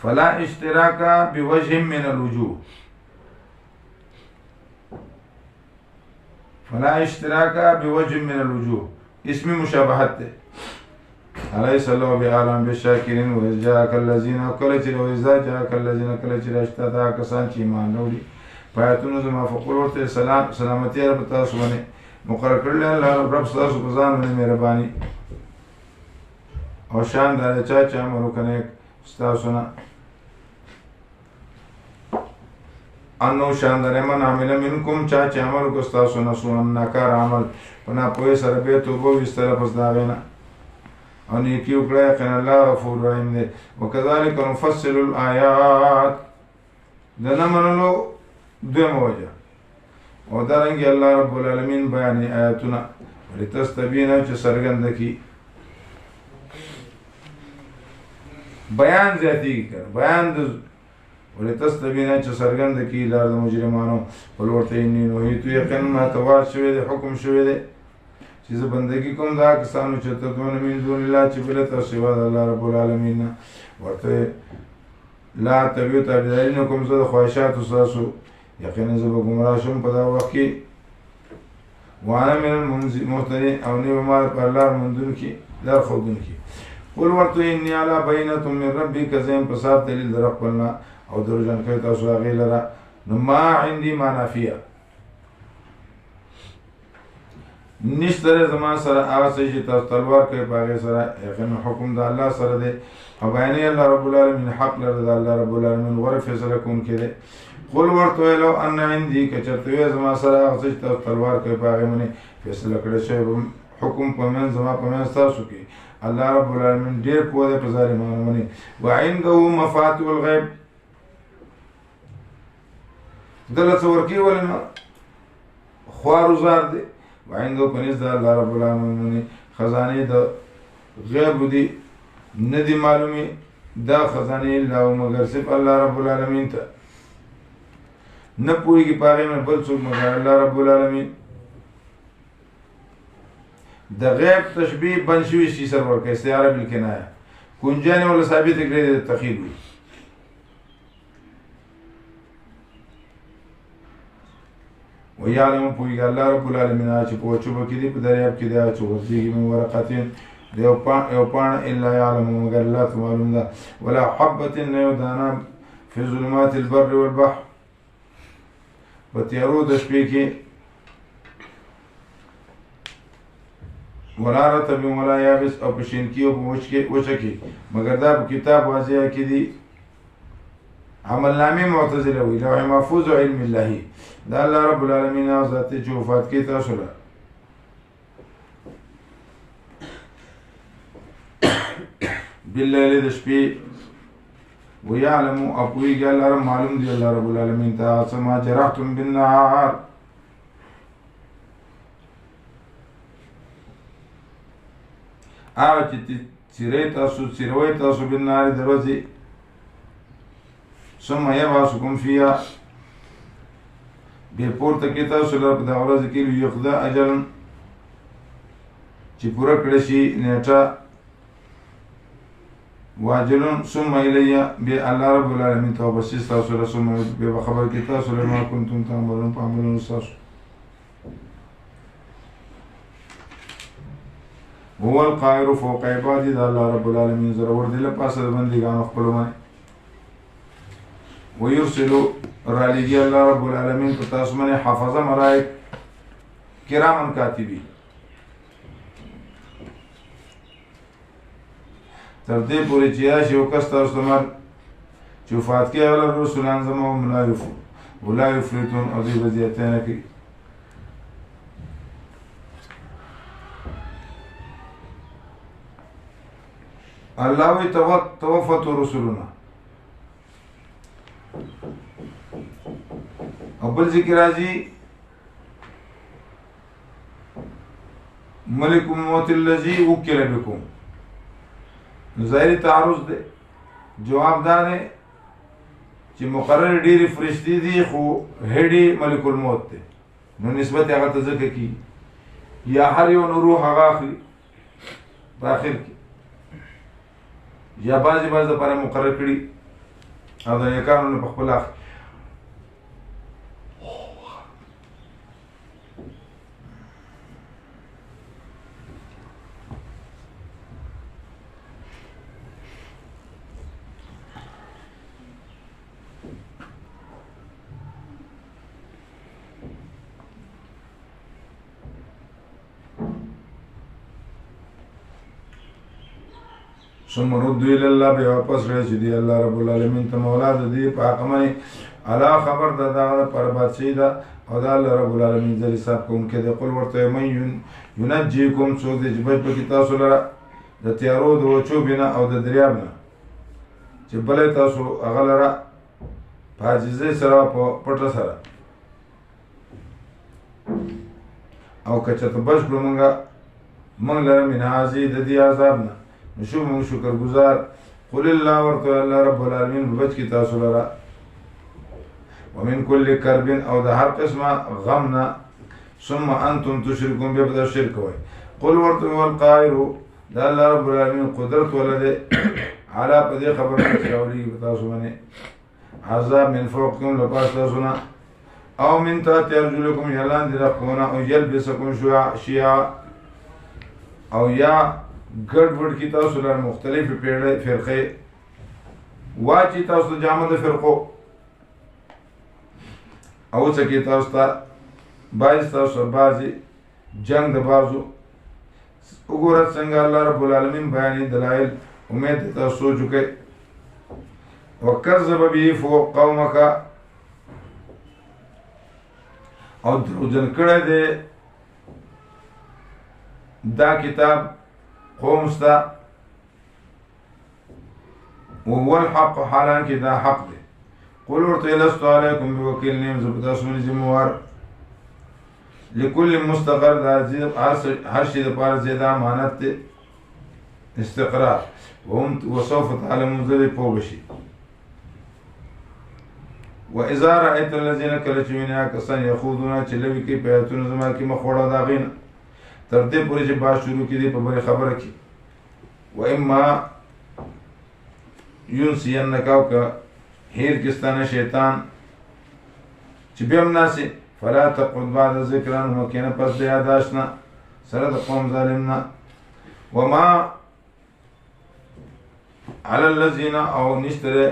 فلا اشتراک بوجه من الوجوه، فلا اشتراک بوجه من الوجوه اسم مشابهت ده. أليس الله بعالم بالشاکرین و اذ جاءک الذین کله چې راشته دا کسان چې ایمان راوړي پایتونو زما فقول ورته سلامتی رب تاسو باندې مقرر کړل الله رب تاسو په ځان باندې مهرباني او شان دا چې امر وکنه تاسو نه انو شان در من عمل منکم چې عمل کو تاسو نه سو نکار عمل پنا پوهه سره به توبه وستره پس دا غینا او نیکی وکړه کنه الله غفور رحیم دی. وکذالک نفصل الآیات دنه منلو دویمه وجه او دارنګه الله رب العالمین بیان آیاتونه ولتستبین چې سرګند کی بیان ذاتی کړ بیان د ولتستبین چې سرګند کی لار د مجرمانو ولورته نو هی تو یقین ما توار شوی دی حکم شوی دی چې زه بندگی کوم دا کسانو چې تدعون من دون الله چې بل ته سوا د الله رب العالمین ورته لا تبیو تابعین کوم زه د خواهشات تاسو یقینا زه به گمراه شم په دا وخت کې وانا من المهتدین او نه ما پر لار مندون کې لار خودون کې قل ورته انی علی بینه من ربی کزم په صاحب دلیل در خپلنا او دروژن کوي تاسو هغه لره نو ما عندي منافیه نشتره زمان سره هغه چې تاسو تلوار کوي باغې سره یقینا حکم د الله سره دی او بیان الله رب العالمین حق لري د الله رب العالمین غره فیصله کوم کړي. قل ورته لو ان عندي کچته زما سره هغه چې تاسو تلوار کوي باغې منی فیصله کړی شی حکم په من زما په من تاسو کې الله رب العالمین ډیر په دې په ظالمانو منی وعنده مفاتيح الغیب دلته ورکی ولنه خوار زار دی وعنده پنځ د الله رب العالمین خزانه د غیب دی ندی معلومي دا خزانه الله مگر صرف الله رب العالمین ته نه پويږي پاره من بل څوک مگر الله رب العالمین. د غیب تشبیه بنشوي شي سرور کې استعاره بالکنایه کنجانه ولا ثابت کړي د تخیل وي ويعلم پويږي الله رب العالمین چې پوچو بکې په دریاب کې دا چې ورځيږي من ورقتين یو پان الا يعلم مگر الله معلوم ده ولا حبه نه دانا في ظلمات البر والبحر وتیارو د شپې کې ولا رطب ولا یابس او پشین کې او وچکي مگر دا کتاب واضح کې دي عمل نامه معتزله وی لوح محفوظ علم الله دا الله رب العالمین او ذات چې وفات کې تاسو له بالليل د شپې ويعلم اپوی ګل معلوم دی الله رب العالمین تاسو ما جرحتم بالنهار او چې چیرې تاسو بالنهار دروځي ثم يبعثكم فيها به پورته کې تاسو له د ورځ کې یخدا اجل چې پوره کړی شي نیټه واجلون ثم الي به الله رب العالمین توبه شي تاسو له ثم به خبر کې تاسو له ما كنتم تعملون په عملونو تاسو هو القاهر فوق عباده الله رب العالمین ضرور دل پاسه بندګانو خپل باندې ويرسل راليجي الله رب العالمين تاسمني حفظه ملائك كراما كاتبين تر دې پورې چې راشي او کس تاسو مر چې وفات کې هغه رسولان زما ولا یفلتون او دوی به زیاتې نه کوي. الله وی توفت رسولنا او بل ذکر راځي ملک الموت الذي وکل بكم. ظاهری تعرض ده جواب دار چې مقرر ډېری فرشتي دي خو هډي ملک الموت ده نو نسبت هغه ته ځکه کی یا هر یو نو روح هغه اخلي په اخر کې یا بعضې لپاره مقرر کړي او د نیکانو په خپل اخلي. ثم ردوا الى الله بیا واپس راشي دی الله رب العالمین ته مولا د دې په حق باندې الا خبر دا پر بادشاہي دا او دا الله رب العالمین ذری صاحب کوم کې د قل ورته من ينجيكم سو د جبل په تاسو لره د تیارو د وچو بنا او د دریاب نه چې بل تاسو هغه لره پاجزه سره په پټه سره او کچته بش موږ لره منازي د دې عذاب نه نشو موږ شکر گزار. قل الله ورته الله رب العالمین بچ کی تاسو لرا ومن كل كرب او د هر قسمه غمنا ثم انتم تشركون بیا شرک وای. قل ورته والقاهر دا الله رب العالمین قدرت ولده علا په دې خبره کې راوړي تاسو باندې عذاب من فوقكم لپاس تاسو نه او من تحت ارجلكم یلان دي رقونه او یلبسکم شیعا او یا ګډ وډ کی تاسو لپاره مختلف پیړې فرقې واچي تاسو جامه د فرقو او څه کې تاسو ته باز تاسو بازي جنگ د بازو وګورئ څنګه الله رب العالمین بیانې دلایل امید تاسو سوچ وکړئ. وکذب به فوق قومک او دروژن کړه دې دا کتاب قوم ستا وهو الحق حالان کې دا حق دی. قل ورته لست علیکم بوکیل نیم زه په تاسو باندې ذمہوار لكل مستقر دا هر شي دپاره زیاده امانت دی استقرار وسوف تعلمون زه دې پوه بشي. واذا رأيت الذين کله چې وینې کسان یخوضون چې لوي کوي په ایتونو زما کې مخ وړه د هغې نه تر دې پورې چې بحث شروع کړي په بلې خبره کې واما ينسينك او که هیر کې ستانه شیطان چې بیا هم ناسې فلا تقعد بعد ذکرا مکینه پس د یاداشت نه سره د قوم ظالم نه وما على الذين او نشتره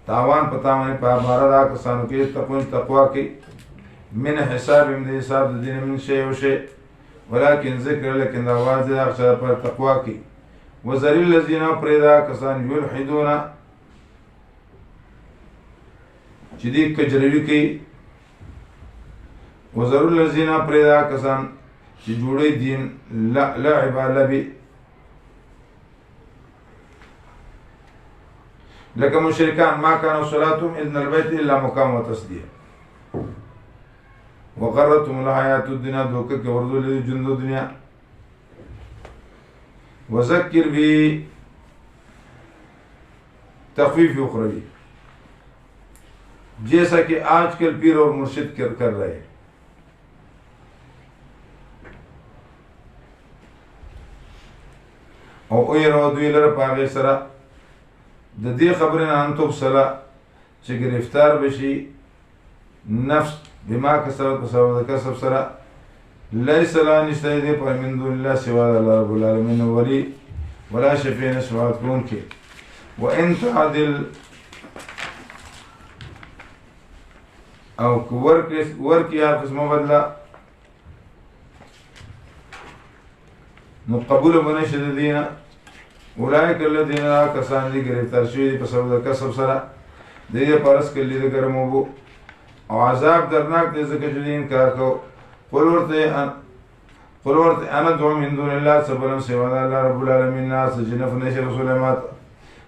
تاوان پتا باندې په بار دا کسانو کې تقوا کوي من حساب د حساب د دین من شی او شی ولكن ذکر لكن دا واضح اخشار پر تقوا کی وذری الذین پریدا کسان یلحدون چې دې کجروي کوي وذری الذین پریدا کسان چې جوړي دین لعب لبی لکه مشرکان ما كانوا صلاتهم اذن البيت الا مقام وتصديق وغرتهم الحياة الدنيا دوکه کې ورزو لري ژوند دنیا وذکر به تخفیف اخروی جیسا کہ آج کل پیر اور مرشد کر رہے ہیں. او ایرو دوی لره پاغه سره د دې خبرې نه ان تبصلا چې گرفتار بشي نفس بما کسبت بسبب د کسب سره ليس لا نشته دې پر من دون الله سوا الله رب العالمین ولی ولا شفیع نشوات کون کې وان تعدل او ورکی هر قسمه بدله نو قبول بنشد دینه اولئک الذین کسان دي گرفتار شوي دي په سبب د کسب سره د دې لپاره څکلي د ګرم اوبو او عذاب درناک دی ځکه چې دوی انکار کو. قل ورته انا دعو من دون الله څه بلم سوا د الله رب العالمین نه څه چې نفع نشي رسولی ماته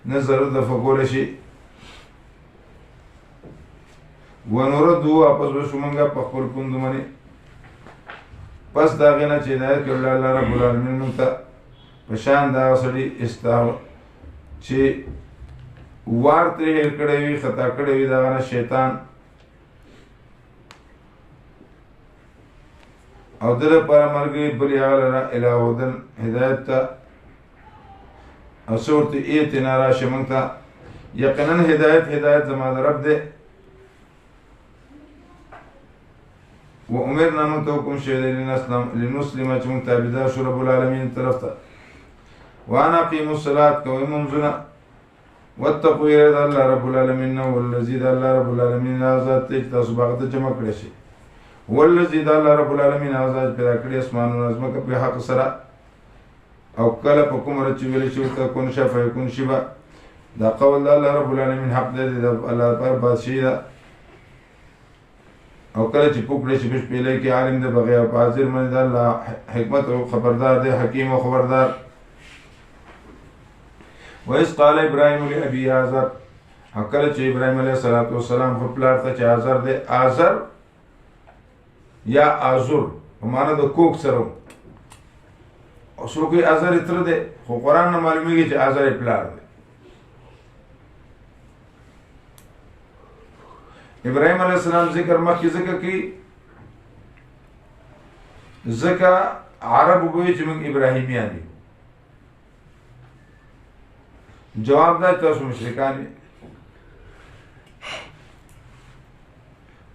نه ضرورت دفع کولی شي. ونردو واپس به شو موږ په خپل پوند باندې پس د هغې نه چې هدایت کړی الله رب العالمین موږ ته په شان د هغه سړي چې وار ترې هېر کړی وي خطا کړی وي د هغه نه شیطان او د لپاره ملګري بلې هغه لره الی هدن هدایت ته او څه ورته ایتنا راشي موږ ته یقینا هدایت زما د رب دی و امرنا موږ ته حکم شوی دی لنسلم چې موږ تابعدار شو رب العالمین طرف ته وان اقیموا الصلاة کوئ منځونه واتقوا یره د الله رب العالمین نه والذي د الله رب العالمین ذات دی چې تاسو باغ ته جمع کړی شي والذي د الله رب العالمین ذات پیدا کړي اسمانونه ځمکه په حق سره او کله په کوم ورځ چې ویل شي ورته کن شه فیکون شي به دا قول د الله رب العالمین حق دی د الله لپاره بادشاهي ده او کله چې پوکړی شي بشپېلی کې عالم دی بغیا په حاضر باندې د الله حکمت او خبردار دی حکیم او خبردار. وإذ قال ابراهیم لأبي آزر او کله چې ابراهیم علیه السلام خپل پلار ته چې آزر دی آزر یا آزر په معنا د کوک سره او څوک یې آزر یې تره دی خو قرآن نه معلومیږي چې آزر یې پلار دی. ابراهیم علیه السلام ذکر مخکې ذکر کوي ځکه عرب وبوي چې موږ ابراهیمیان یو. جواب دا تاسو مشرکان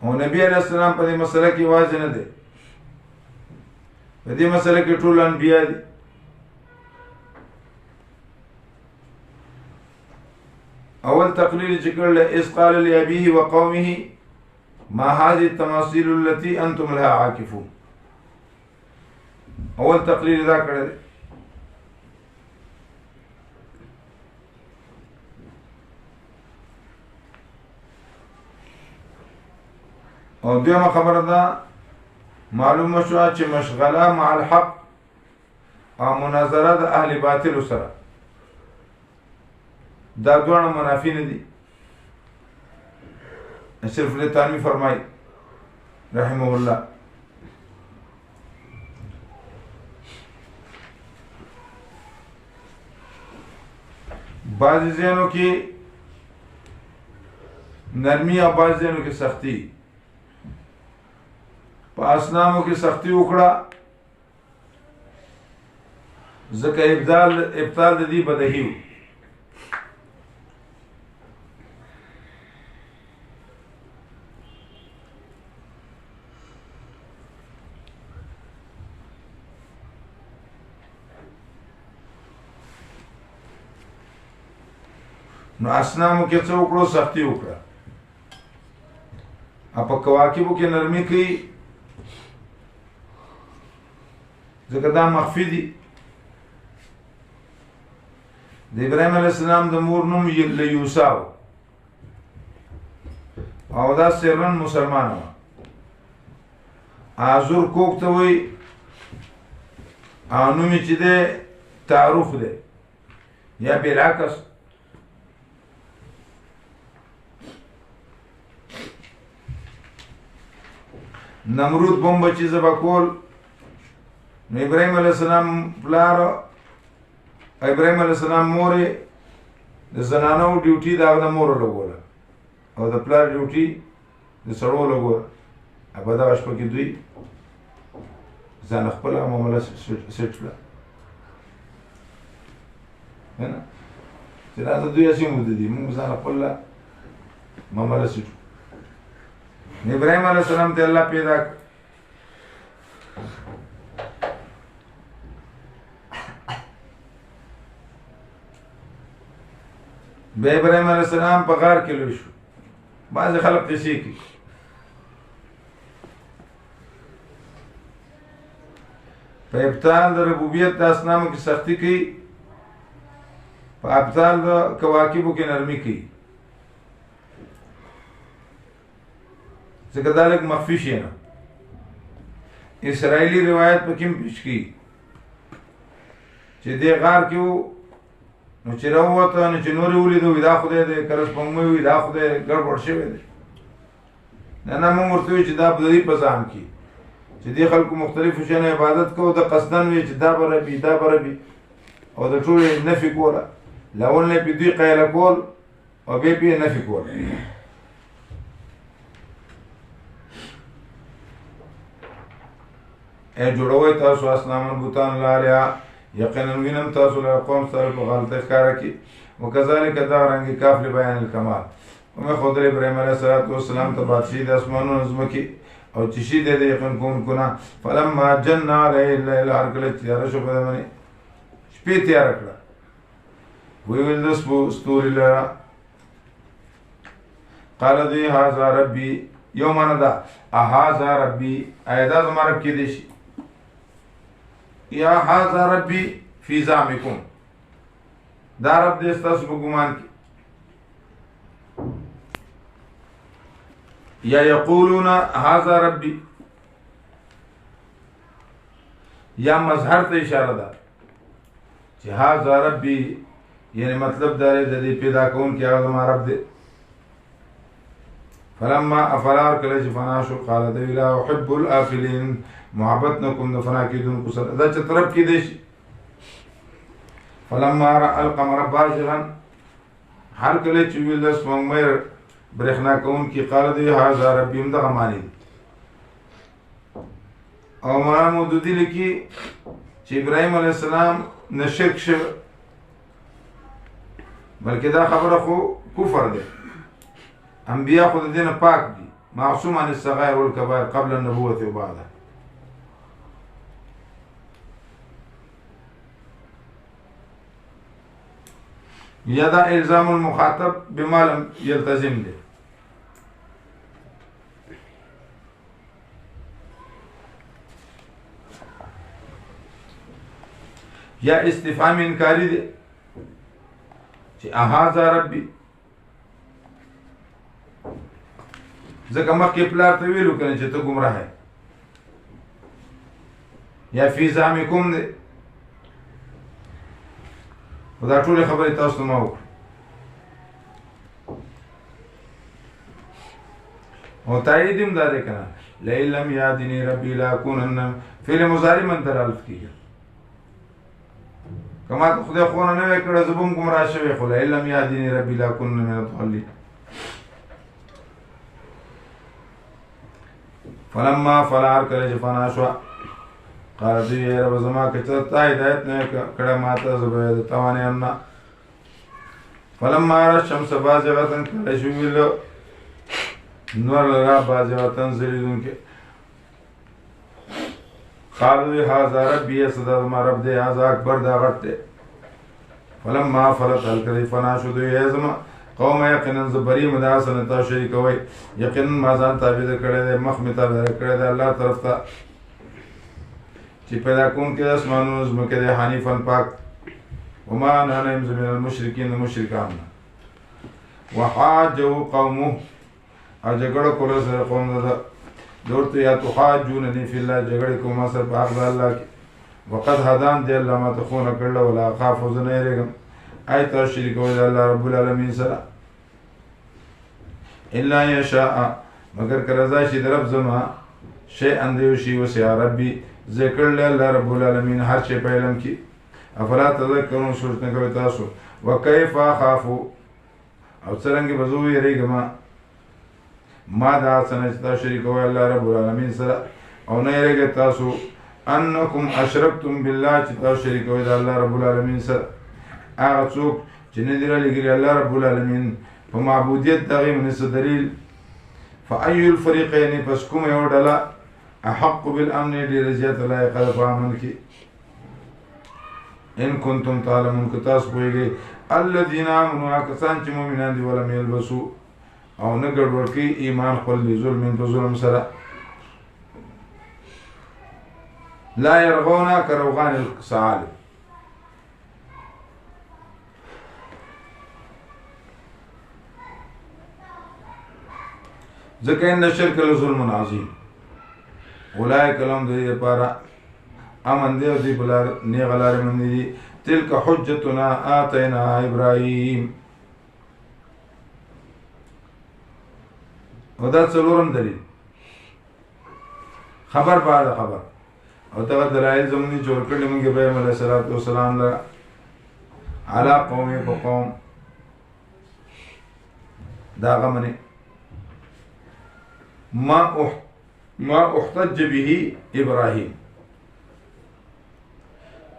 او نبی علیہ السلام په دې مسله کې واضح نه دی. په دې مسله کې ټول انبیا دي. اول تقریر چې کړل اذ قال لأبيه وقومه ما هذه التماثيل التي انتم لها عاكفون. اول تقریر دا کړل. او دویمه خبره ده معلومه شوه چې مشغله مع الحق او مناظره د اهل باطل سره دا دواړه منافی نه دي. اشرف التانوی فرمای رحمه الله بعضی ذهنوں کی نرمی او بعض ذهنوں کی سختی په اسنامو کې سختی وکړه ځکه ابطال د دې بدهي و. نو اسنامو کې څه وکړو سختی وکړه په کواکبو کې نرمي کوي ځکه دا مخفي دي. د ابراهیم علیه السلام د مور نوم لیوسا و او دا سرن مسلمان و. آزور کوک ته وایي او نوم یې چې دی تعارف دی یا بالعکس نمرود بم بچی زبا کول. نو ابراهیم علیه السلام پلار ابراهیم علیه السلام مور د زنانو ډیوټي د هغه د مور لګوله او د پلار ډیوټي د سړو لګوله. په دغه شپه کې دوی ځان خپله معامله سیټ کړه چې دا دوی هسې موده دي موږ ځان خپله معامله سیټ کړو. ابراهیم علیه السلام ته الله پیدا کړ. بیا ابراهیم علیه السلام په غار کې لوی شو. بعضې خلک قصې کوي په ابطال د ربوبیت د اسنامو کې سختی کوي په ابطال د کواکبو کې نرمي کوي ځکه دا لږ مخفي شي نه اسرائیلي روایت په کې پیش کی چې دې غار کې وو نو چې راووته نو چې نورې ولیدو وي دا خدای دی کله سپوږمۍ وي دا خدای ګډوډ شوی دی نه موږ ورته وایو چې دا په دې په ځان کې چې دې خلکو مختلفو شیانو عبادت کوو د قصدن وي چې دا به ربي دا به ربي او د ټولې نفي کوله لاول نه پې دوی قیله کول او بیا پې نفي کول جوړوئ تاسو اصنامن بوتان لاریا یقینا وینم تاسو له قوم سره په غلطه ښکاره کړي وکذلک دارنګې کاف لبیان الکمال ومې ښودلی ابراهیم علیه السلام ته بادشاهي د اسمانونو ځمکې او چې شي دی د یقین کوونکو نه فلما جن علیه الليل هر کله تیاره شو په ده باندې شپې تیاره کړه ویې ویل د ستوري لره قال دوی هذا ربي یو معنی ده هذا ربي آیا دا زما رب کېدی شي یا هذا ربي فی زعمکم دا رب دې ستاسو په ګمان کې یا یقولون هذا ربي یا مظهر ته اشاره ده چې هذا ربي یعنی مطلب دا دی د دې پیدا کوونکي هغه زما رب دی فلما افلار کله چې فنا شو قال دوی لا احب الافلین محبت نه کوم د فنا کېدونکو سره دا چې طرف کېدی شي فلما رأى القمر بازغا هر کله چې ویل د سپوږمۍ برېښنا کوونکي قال دوی هذا ربي همدغه معنی دي او مولانا مودودي لیکي چې ابراهیم علیه السلام نه شرک شوی بلکې دا خبره خو کفر دی انبیاء خود دین پاک دي معصوم عن الصغائر والكبائر قبل النبوة وبعدها یا دا الزام المخاطب بما لم يلتزم دی یا استفهام انکاری دی چې هذا ربي ځکه مخکې پلار ته ویلو کنه چې ته ګمراه یې یا فی زعمکم دی خو دا ټولې خبرې تاسو ته ما وکړې او تایید هم دا دی که نه لئن لم یهدنی ربی لاکونن فعل مضارع من دلالت کېږي که ما ته خدای ښوونه نه وی کړې زه به هم ګمراه شوی خو لئن لم یهدنی ربی لاکونن من الضالین فلما فلار کله چې فنا شوه قال دوی ای رب زما که ته تا هدایت نه کړی ما ته زه به د توانې یم نه فلما را الشمس بازغة کله چې وویل نور لرا بازغة ځلېدونکې قال دوی هذا ربي صدا زما رب دی هذا اکبر دا غټ دی فلما فلت هل کله فنا شو دوی ای زما قوم یقینا زه بریم د هغه څه نه تاسو شریکوئ یقینا ما ځان تابع کړی دی مخ مې تابع کړی دی الله طرف ته چې پیدا کوونکی د اسمانونو ځمکې دی حنیفا پاک وما انا من المشرکین د مشرکان نه وحاجه قومه او جګړه کوله سره قوم ده دورته یا تحاجونني فی الله جګړې کوم ما سره په حق د الله کې وقد هدان دی الله ما ته ښوونه کړله ولا اخاف زه نه یېرېږم آی تاسو شریکوئ د الله رب العالمین سره الا یشاء مگر که رضا شي د رب زما شیئا د یو شي وسع ربي زه کړلی الله رب العالمین هر شی په علم کې افلا تذکرون سوچ نه کوئ تاسو وکیف اخافو او څرنګې به زه ویرېږم ما دا څه نه چې تاسو شریکوئ الله رب العالمین سره او نه یېرېږئ تاسو انکم اشرکتم بالله چې تاسو شریکوئ د الله رب العالمین سره هغه څوک چې نه دي رالیږلي الله رب العالمین په معبودیت د هغې باندې څه دلیل فأي الفریقین پس کومه یو ډله احق بالامن ډېره زیاته لایقه ده په امن کې ان کنتم تعلمون که تاسو پوهېږئ الذین آمنوا هغه کسان چې مؤمنان دي ولم یلبسوا او نه ګډوډ کوي ایمان خپل بظلم په ظلم سره لا یرغون کروغان الثعالب ځکه ان الشرک لظلم عظیم. اولئک لهم د دې لپاره امن دی او دوی په نیغه لارې باندې دي. تلک حجتنا آتیناها ابراهیم. او دا څلورم دلیل خبر بعد خبر او دغه دلایل زمونږ جوړ کړي موږ ابراهیم علیه السلام له علا قومې په قوم دا هغه منې ما احتج به ابراهیم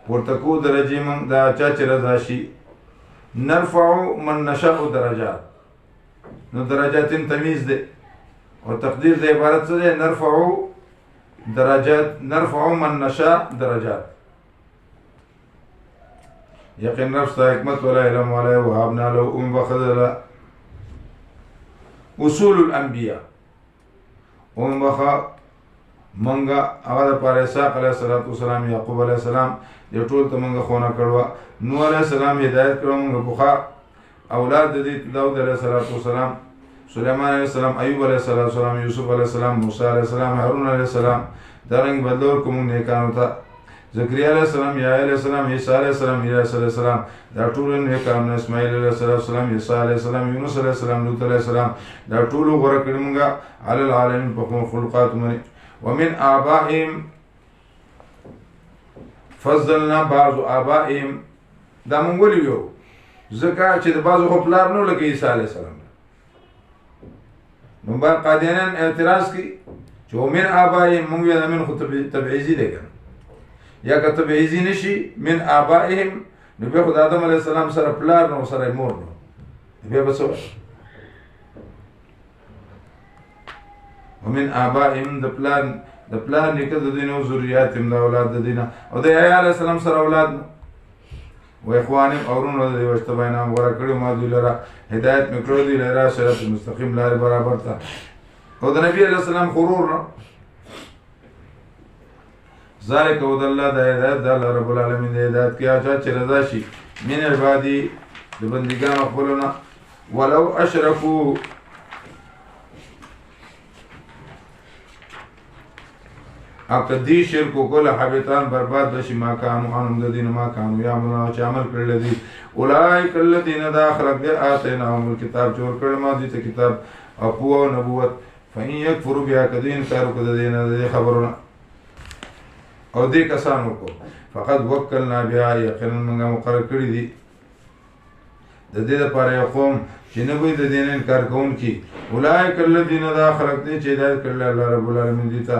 ورته کو درجې موږ دا چا چې رضا شي نرفع من نشاء درجات. نو درجاتین تمیز دی او تقدیر د عبارت څه دی؟ نرفع من نشاء درجات. یقین رب ستا حکمت ولا علم ولا وهبنا له بخذل اصول الانبیاء بخا منگا هغه د پاره اسحاق علیه السلام یعقوب علیه السلام د ټول ته منګه خونه کړو. نوح علیه السلام هدایت کړو منګه بخا اولاد د داود علیه السلام سلیمان علیه السلام ایوب علیه السلام یوسف علیه السلام موسی علیه السلام هارون علیه السلام دارنګ بدلور کوم نیکانو ته زکریا علیه السلام یحیی علیه السلام عیسی علیه السلام الیاس علیه السلام دا ټول نیکانو اسماعیل علیه السلام عیسی علیه السلام یونس علیه السلام لوط علیه السلام دا ټول غوړه کړي منګه علی العالمین په خلقات باندې. ومن آبائهم فضلنا بعض آبائهم دا مونږ ویلو ځکه چې د بعضو خو پلار نو لکه عیسی علیه السلام. نو با قادیانیان اعتراض کی چې ومن آبائهم مونږ ویل من خو تبعیضي دی کنه یا که تبعیضي نشي من آبائهم نو بیا خو د آدم علیه السلام سره پلار نو سره مور نو بیا به څه ومن آبائهم د پلار نیکه د دین او ذریاتهم د اولاد د دینه او د یحیی علیه السلام سره اولاد و اخوانهم اورونو د وشتبینام غوړه کړي ما دوی لره هدایت مې کړو دوی لره صراط مستقیم لارې برابر ته او د نبی علیه السلام غرور نه ذالک هدى الله د هدایت د الله رب العالمین د هدایت کې اچا چې رضا شي من عبادي د بندګانو خپلونه ولو اشرکو اقدی شرک وکړه حبیطان برباد بشي ما کانو انم د دین ما کانو یا عمل چې عمل کړل دي اولئک الذین دا خلق دي آتیناهم الکتاب جوړ کړل ما دي ته کتاب او قوه او نبوت فإن یکفروا بها کدین کارو کده دین د خبرونه او دې کسانو کو فقط وکلنا بها یقینا موږ مقرر کړی دي د دې لپاره یو قوم چې نه وي د دین انکار کوونکي اولئک الذین دا خلق دي چې هدایت کړل الله رب العالمین دي ته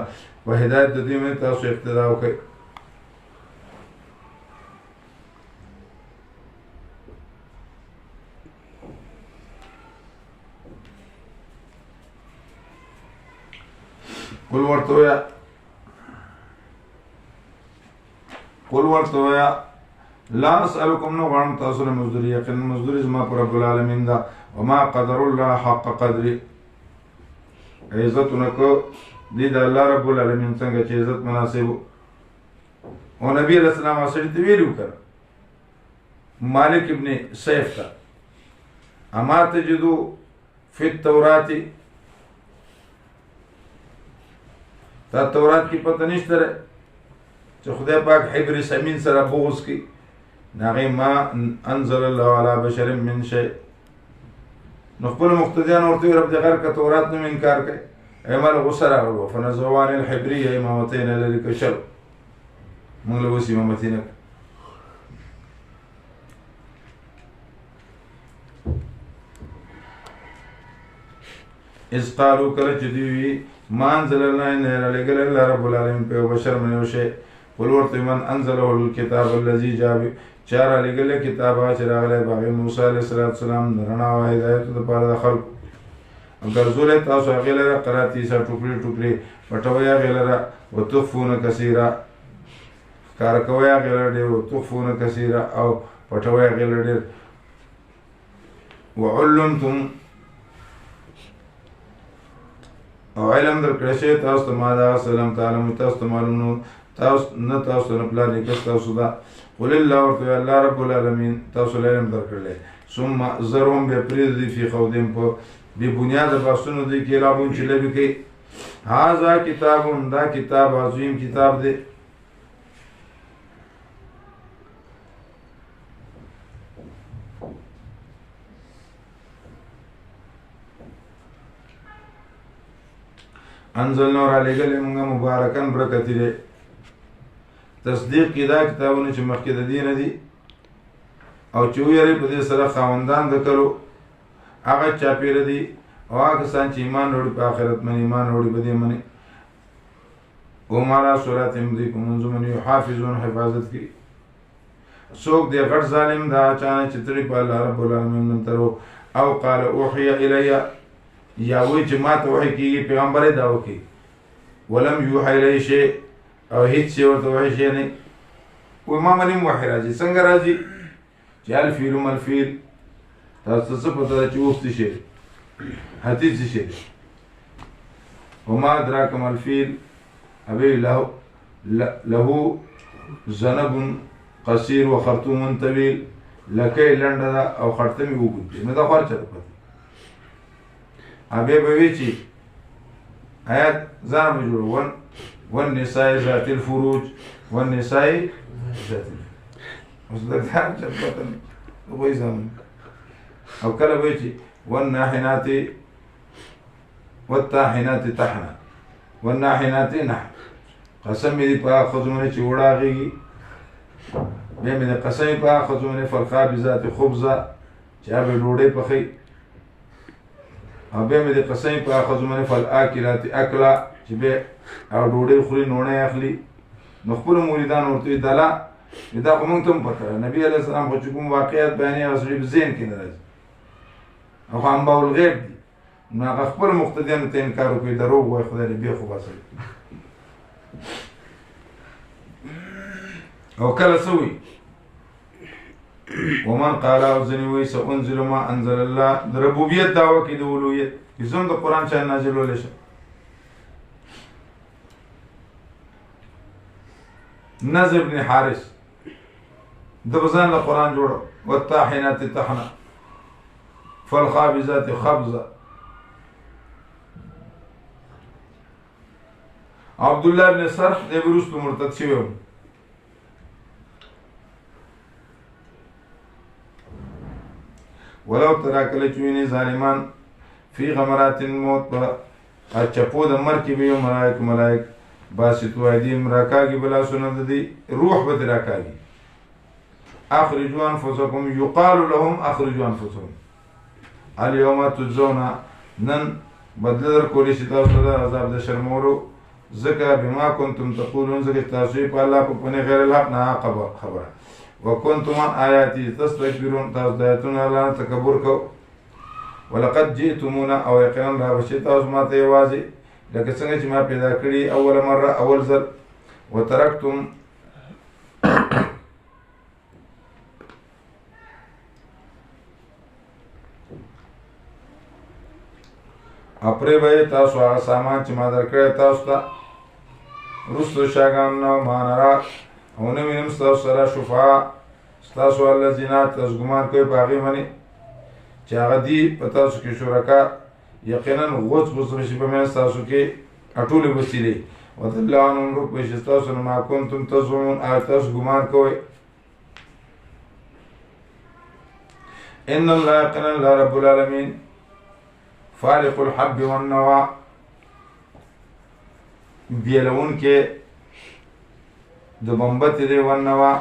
وهدایت د دې مې تاسو اقتدا وکړئ. قل ورته ویا لا اسألكم نو غواړم تاسو نه مزدوري یقینا مزدوري زما پر رب العالمین دا وما قدر الله حق قدره عزتونه کو دي د الله رب العالمین څنګه چې عزت مناسب او نبی علیہ السلام اصل ته ویلو کړ مالک ابن سیف ته اما تجدو فی التورات تا تورات کی پتہ نشته چې خدای پاک حبر سمین سره بغض کی ناغي ما انزل الله على بشر من شيء نو خپل مقتدیان ورته رب د غیر ک تورات نو انکار کوي ایمال غسر راغلو فنزوان الحبریه امامتین لري شل موږ له وسی امامتین اس قالو کله چې دی ما انزل الله نه لګل الله رب العالمین په بشر منو شي قل ورته من انزله الكتاب الذي جاء چار لګل کتاب چې راغله باغ موسی علیه السلام رڼا او هدایت د پاره د خلق ګرځولې تاسو هغه لره قراتي سره ټوکري پټوي هغه لره وتخفون کثیرا کار کوي هغه لره وتخفون کثیرا او پټوي هغه لره وعلمتم او علم در کړی تاسو ما دا سلام تعالی تاسو معلومو تاسو نه پلان کې تاسو دا قل الله ورته الله رب العالمین تاسو علم در کړل ثم ذرهم بپریز فی خوضهم په بی بنیاد بحثونو دی کې رابون چې لبي کوي. هذا کتابون، دا کتاب عظیم کتاب دی. انزلنا را لګلې موږ مبارکان برکت دی. تصدیق کې دا کتابونه چې مخکې د دې نه دي او چې ویری په دې سره خاوندان د کلو هغه چاپیره دي او هغه کسان چې ایمان وروړي په آخرت باندې ایمان وروړي په دې باندې وما صلات امدی په منځ باندې حافظون حفاظت کوي. څوک دی غټ ظالم دا چانه چې تړي په الله رب العالمین منترو او قال اوحي الي یا وی چې ما ته وحی کېږي پیغمبر یې دا وکړي ولم یوحى الی شیء او هیڅ شی ورته وحی شی نه وي. ما باندې وحی راځي څنګه راځي چې الفیل مالفیل تاسو څه پته ده چې اوس څه شی هاتي څه شی وما ادراک مالفیل ابي له ذنب قصير وخرطوم طويل لکه لنډه ده او خرطوم یې وګد نو دا خور چاته پته ابي به وی چې آیات ځان به جوړ والنساء ذات الفروج والنساء ذات اوس دا ځان چاته پته وای ځان او کله به چې والناحنات والطاحنات طحنا والناحنات نحن قسم دې په خزمونه چې وړاږي بیا مې د قسم په خزمونه فالخابزات خبزه چې هغه ډوډۍ پخې او بیا مې د قسم په خزمونه فالاکلات اکلا چې به او ډوډۍ خوري نونه اخلي. نو خپل مریدان ورته دلا دا کوم ته پته نبی علیه السلام خو کوم واقعیت بیانې اصلي په ذهن کې نه راځي او هم باول غیب دي نو هغه خپل مقتدیانو ته انکار وکړي دروغ وایي خدای دې بیا خو باسي او کله سوي ومن قال اوزني وي سأنزل ما انزل الله د ربوبیت دعوه کې د اولویت زم د قران چا نازل ولې شه نذر بن حارث د بزان له قران جوړو والطاحنات طحنا فالخابزات خبزه. عبد الله بن صرح د ورستو مرتد شوی ولو ترى کله چې ویني ظالمان فی غمرات الموت په چپو د مرګ به یو ملائک باسطو ایدیم راکاږي بلا سنت دي روح به راکاږي اخرجوا انفسکم یقال لهم اخرجوا انفسکم اليوم تجزون نن بدل در کولی شي تاسو د عذاب د شرمورو ذکر بما کنتم تقولون ذکر تاسو په الله په پنه غیر الحق نه خبره وکنتم عن آیاتی تستكبرون تاسو د آیاتونو الله تکبر کو ولقد جئتمونا او یقینا را بشي تاسو ماته یوازې لکه څنګه چې ما پیدا کړی اول مره اول ځل وترکتم اپری به تاسو هغه سامان چې ما درکړی تاسو ته رسل شاګان نو مانرا او نه وینم تاسو سره شفاعه تاسو الذين تاسو ګمان کوي باغی باندې چې هغه دی په تاسو کې شرکا یقینا غوڅ شي په من تاسو کې اټولې وسیلې وذلان امر په تاسو نه ما کنتم تزعمون تاسو ګمان کوي. ان الله يقين الله رب العالمين فارق الحب والنوى بیلون کې د بمبت دی والنوى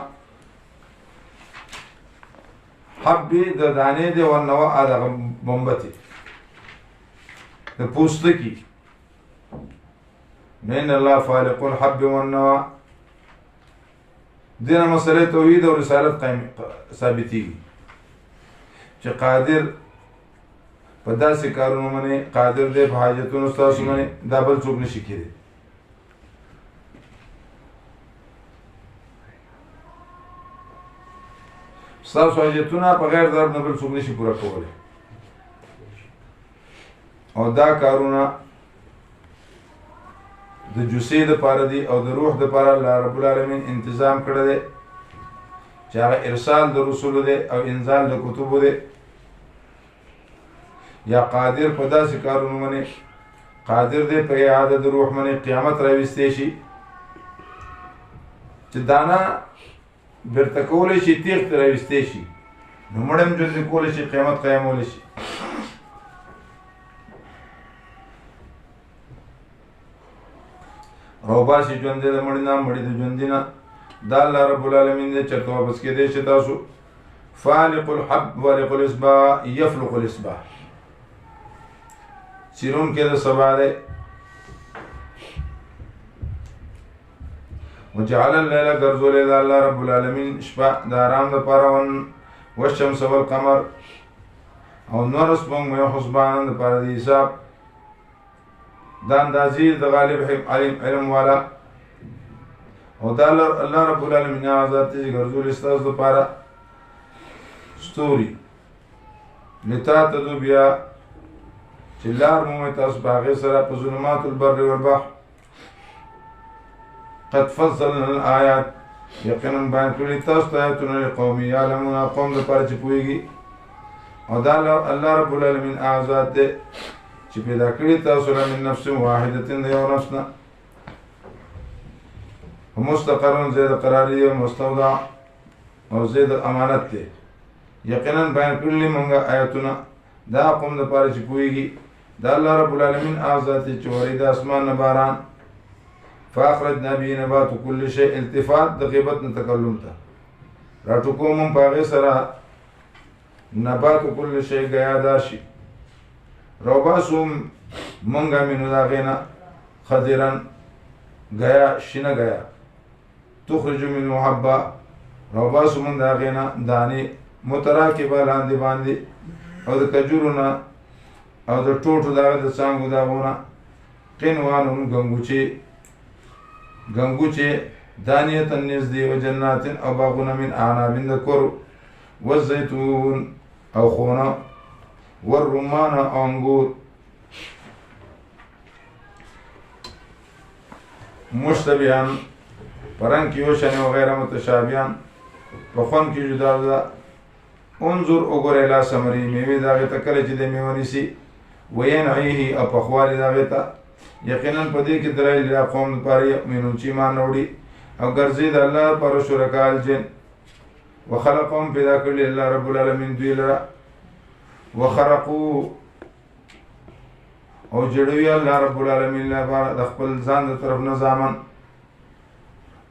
حب د دانې دی والنوى د بمبت د پوستکی من الله فارق الحب والنوى دینه مسله توحید او رسالت قائم ثابتي چې قادر په داسې کارونو باندې قادر دی په حاجتونو ستاسو باندې دا بل څوک نشي کېدی. ستاسو حاجتونه په غیر ضرب نه بل څوک نشي پوره کولی او دا کارونه د جسې دپاره دي او د روح دپاره الله رب العالمین انتظام کړی دی چې هغه ارسال د رسولو دی او انزال د کتبو دی. یا قادر په داسې کارونو باندې قادر دی په اعاده د روح باندې قیامت راویستی شي چې دانا بیرته کولی شي تیغ ته راویستی شي نو مړ هم ژوندی کولی شي قیامت قیامولی شي راوباسي ژوندی د مړي نه مړي د ژوندي نه دا الله رب العالمین دی چېرته واپس کېدی شي تاسو فالق الحب والق الاصباح یفلق الاصباح څیرونکی د سبا دی وجعل الليل ګرځولی د الله رب العالمین شپه د آرام دپاره والشمس والقمر او نور سپوږمۍ حسبانا دپاره د حساب دا اندازې د غالب علم والا او دا الله رب العالمین هغه ذات دی چې ګرځولي ستاسو دپاره ستوري لتهتدوا بیا چې لار مومئ تاسو په هغې سره په ظلمات البر والبحر قد فصلنا الآیات یقینا بیان کړي تاسو ته آیتونه لقوم یعلمون قوم دپاره چې پوهېږي او دا الله رب العالمین هغه ذات دی چې پیدا کړي تاسو له من نفس واحدة د یو نفس نه مستقر زید قراری او مستودع او زید امانت دی یقینا بیان کړي موږ آیتونه دا قوم دپاره چې پوهېږي دا الله رب العالمین هغه ذات دی چې وري د اسمان نه باران فاخرجنا به نبات كل شيء التفات د غیبت نه تکلم ته راټوکو مونږ په هغې سره نبات كل شيء ګیا دا شي راوباسو مونږ منو د هغې نه خضرا ګیا شنه ګیا تخرج منه حبا راوباسو مونږ د هغې نه دانې متراکبه لاندې باندې او د کجورو نه او د ټوټو د هغه د څانګو د هغو نه قنوانون ګنګوچې دانیة نزدې و جنات او باغونه من اعناب د کور والزیتون او خونه والرمان او انګور مشتبهان پرنګ کې یو شان او غیر متشابهان په خوند کې جدا ده انظر وګوره الی ثمرې میوې د هغې ته کله چې د میوه نیسي وینعیه او پخوالي د هغې ته یقینا په دې کې دلایل د قوم لپاره یؤمنون چې ایمان راوړي او ګرځي د الله لپاره شرکا الجن وخلقهم پیدا کړي الله رب العالمین دوی لره وخرقوا او جوړوي الله رب العالمین لپاره د خپل ځان د طرف نه زامن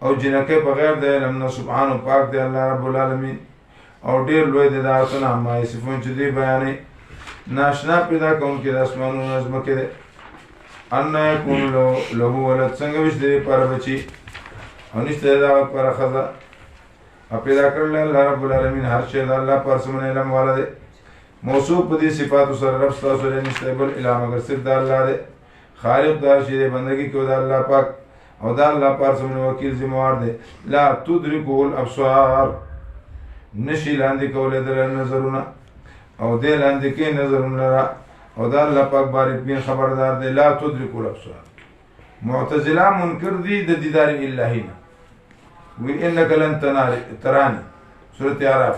او جنکه بغیر د علم نه سبحانه پاک دی الله رب العالمین او ډېر لوی دی د آیتونه عما یصفون چې دوی بیانوي ناشنا پیدا کوونکی د اسمانونو نه ځمکې دی ان یکون له ولد څنګه وشي د دې لپاره بچي او نشته د هغه لپاره ښځه او پیدا کړلی الله رب العالمین هر شی د الله په هر څه باندې علم والا دی موصوف په دې صفاتو سره رب ستاسو دی نشته بل اله مګر صرف د الله دی خالق د هر شي دی بندګي کوي د الله پاک او د الله په هر څه باندې وکیل ذمهوار دی لا تدرکه الابصار نشي لاندې کولی د نظرونه او دې لاندې کې نظرونه لره او دا الله پاک باریک بین خبردار دی لا تدرکو الابصار معتزله منکر دي د دیدار الهی نه وی انک لن ترانی سورة اعراف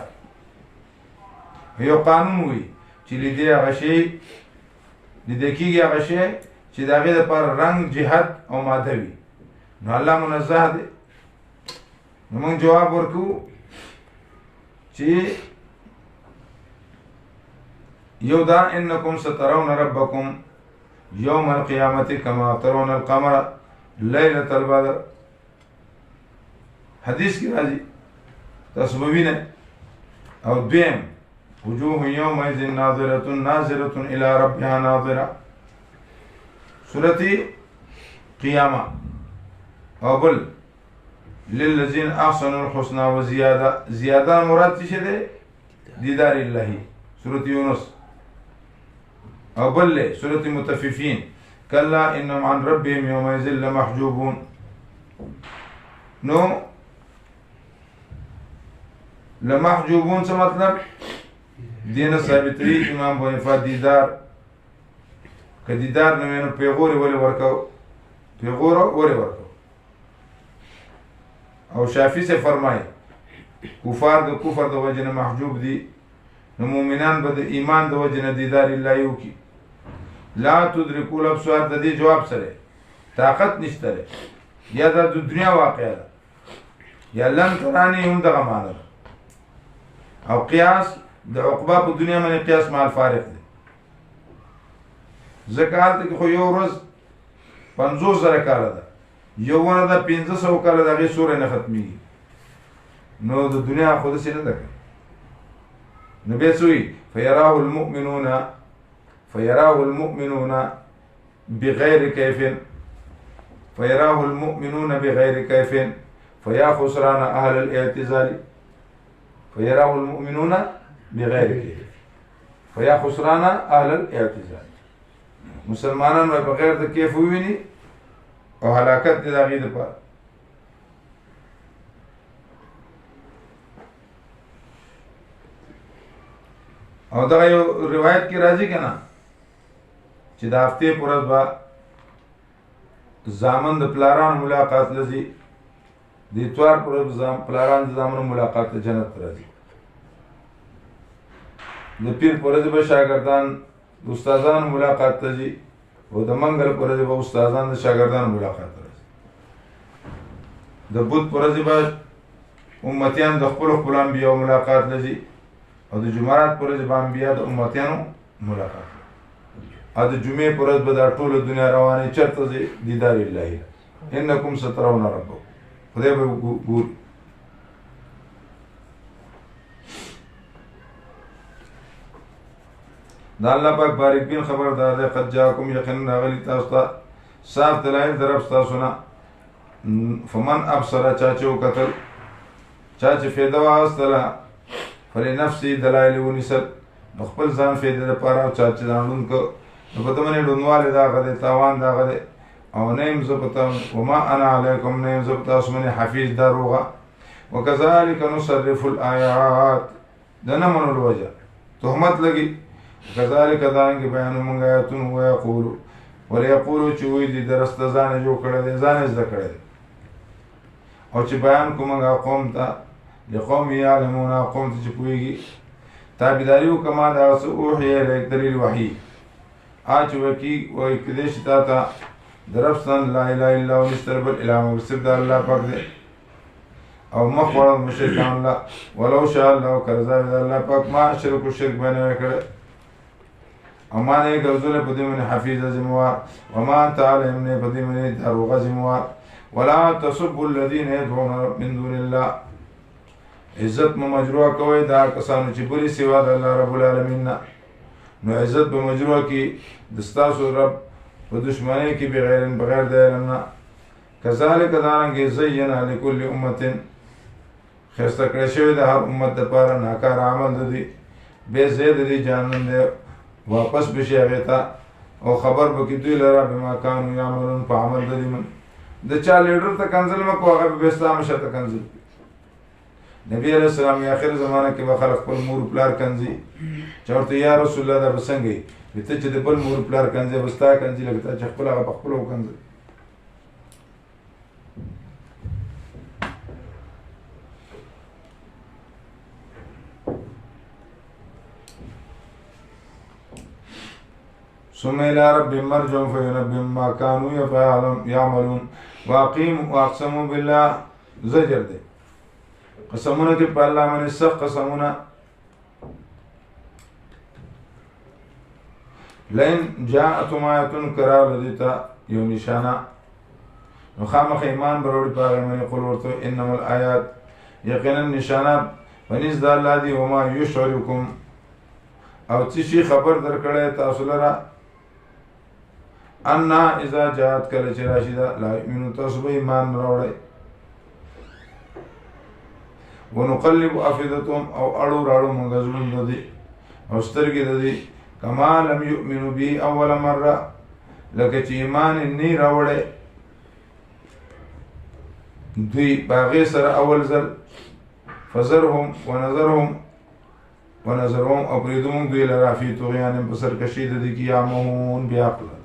یو قانون وی چې لیدې هغه شی لیدې کېږي هغه شی چې د هغې دپاره رنګ جهت او ماده وي نو الله منزه دی نو موږ جواب ورکوو چې یو دا انکم سترون ربکم یوم القیامت کما ترون القمر لیلة البدر حدیث کی راځي تاسو به وینئ او دویم وجوه یومئذ ناظرة ناظرة الى ربها ناظرة سورة قیامه او بل للذین احسنوا الحسنى وزیاده زیاده مراد څه دی دیدار الهی سورة یونس او بل سورة متففین کلا انهم عن ربهم یومئذ لمحجوبون نو لمحجوبون څه مطلب دین ثابتوي امام بنفا دیدار که دیدار نه وي نو پیغورې ولې ورکو پیغوره ولې ورکو او شافعي سے فرمایي کفار د کفر د وجه نه محجوب دي نو مؤمنان به د ایمان د وجې نه دیدار الهي وکړي. لا تدرکو الابصار د دې جواب سره طاقت نشته دی، یا د دنیا واقعه ده، یا لن ترانی هم دغه معنی ده. او قیاس د عقبه په دنیا باندې قیاس مع الفارق دی. ځکه هلته کې خو یو ورځ 50,000 کاله ده، یو ونه ده 500 کاله د هغې سوری نه ختمېږي. نو د دنیا خو داسې نه ده که نو بیا څه وایي فیراه المؤمنون بغیر کیف فیراه المؤمنون بغیر کیف فیا خسران اهل الاعتزال. فیراه المؤمنون بغیر کیف فیا خسران اهل الاعتزال. مسلمانان به بغیر د کیف وویني او هلاکت دی د هغې دپاره. او دغه یو روایت کې راځي که نه چې د هفتې په ورځ به زامن د پلارانو ملاقات لځي، د اتوار په ورځ پلاران د زامنو ملاقات ته جنت ته راځي. د پیر په ورځ به شاګردان د استادانو ملاقات ته ځي، او د منګل په ورځ به استادان د شاګردانو ملاقات ته راځي. د بود په ورځ به امتیان د خپلو انبیاو ملاقات لځي، او د جمعرات په ورځ به انبیا د امتیانو ملاقات. او د جمعې په ورځ به دا ټوله دنیا روانه چېرته ځي؟ دیدار الهي. انکم سترون ربکم، خدای به ګوري. دا الله پاک باریک بین خبردار دی. قد جاءکم یقینا راغلي تاسو ته صاف دلایل د رب ستاسو نه. فمن ابصر چا چې وکتل، چا چې فایده واخیستله، فلنفسې دلایل ونیسل، نو خپل ځان فایده دپاره. او چا چې ځان ړوند کړ نو په ده باندې ړوندوالی د هغه دی، تاوان د هغه دی. او نه یم زه په تاسو وما انا علیکم، نه یم زه په تاسو باندې حفیظ دروغه. وکذلک نصرف الآیات، د نه منلو وجه تهمت لګي. وکذلک دارنګې بیانو مونږ آیاتونه ویقولو وليقولو چې وایي دي درس ته ځان یې جوړ کړی دی، ځان یې زده کړی دی. او چې بیان کوو موږ قوم ته لقوم یعلمون، قوم ته چې پوهېږي. تابعداري وکړه ما د هغه څه اوحي الیک دلیل وحي هغه چې وایي کیدای شي تا ته د رب څخه لا اله الا هو نشته بل اله مګر صرف د الله پاک دی. او مخ وړه مشرکان له ولو شاء الله که رضا وي د الله پاک ما اشرکو شرک به نه وی کړی، او ما نه یې ګرځولی په دې باندې حفیظه ذمهوار. وما انت علیهم، نه په دې باندې دروغه ذمهوار. ولا تسبوا الذین یدعون من دون الله، عزت مو مجروح کوئ دا کسانو چې بولي سوا د الله رب العالمین نه. نو عزت به مجروح کړي د ستاسو رب په دشمنۍ کې بغیر د علم نه. کذلک دارنګې زینا لکل امة، ښایسته کړی شوی د هر امت دپاره ناکاره عمل د دوی، بې ځای د دوی جهنم دی، واپس به شي هغې ته. او خبر به کړي دوی لره بما کانو یعملون، په عمل د دوی من. د چا لیډر ته کنځل مه کوه، هغه به بیا ستا مشر ته کنځل کړي. نبی علیہ السلام آخر زمانه کې به خلک خپل مور پلار کنځي، چې ورته یا رسول الله دا به څنګه یې؟ وایي ته چې د بل مور پلار کنځې به ستا کنځي لکه تا چې خپل هغه په خپله وکنځوي. ثم إلى ربهم مرجعهم فينبئهم ما كانوا يعملون. واقسموا بالله، زجر دی. قسمونه کې په الله باندې سخت قسمونه. لئن جاءتهم آیة کرا لدیتا یو نشانه، نو خامخ ایمان به راوړي په هغې باندې. قل ورته انما الآیات، یقینا نشانات په نزد د الله دي. وما یشعرکم، او څه شي خبر درکړی تاسو لره، انا اذا جاءت، کله چې راشي ده، لا یؤمنون، تاسو به ایمان نه راوړئ. ونقلب افئدتهم، او اړو راړو موږ زړونه د دوی او سترګې د دوی، کما لم یؤمنوا به اول مره، لکه چې ایمان یې نه راوړی دوی په هغې سره اول ځل. فذرهم ونظرهم، او پرېږدو موږ دوی لره فی طغیانهم، په سرکشي د دوی کې یعمهون، بیا عقله.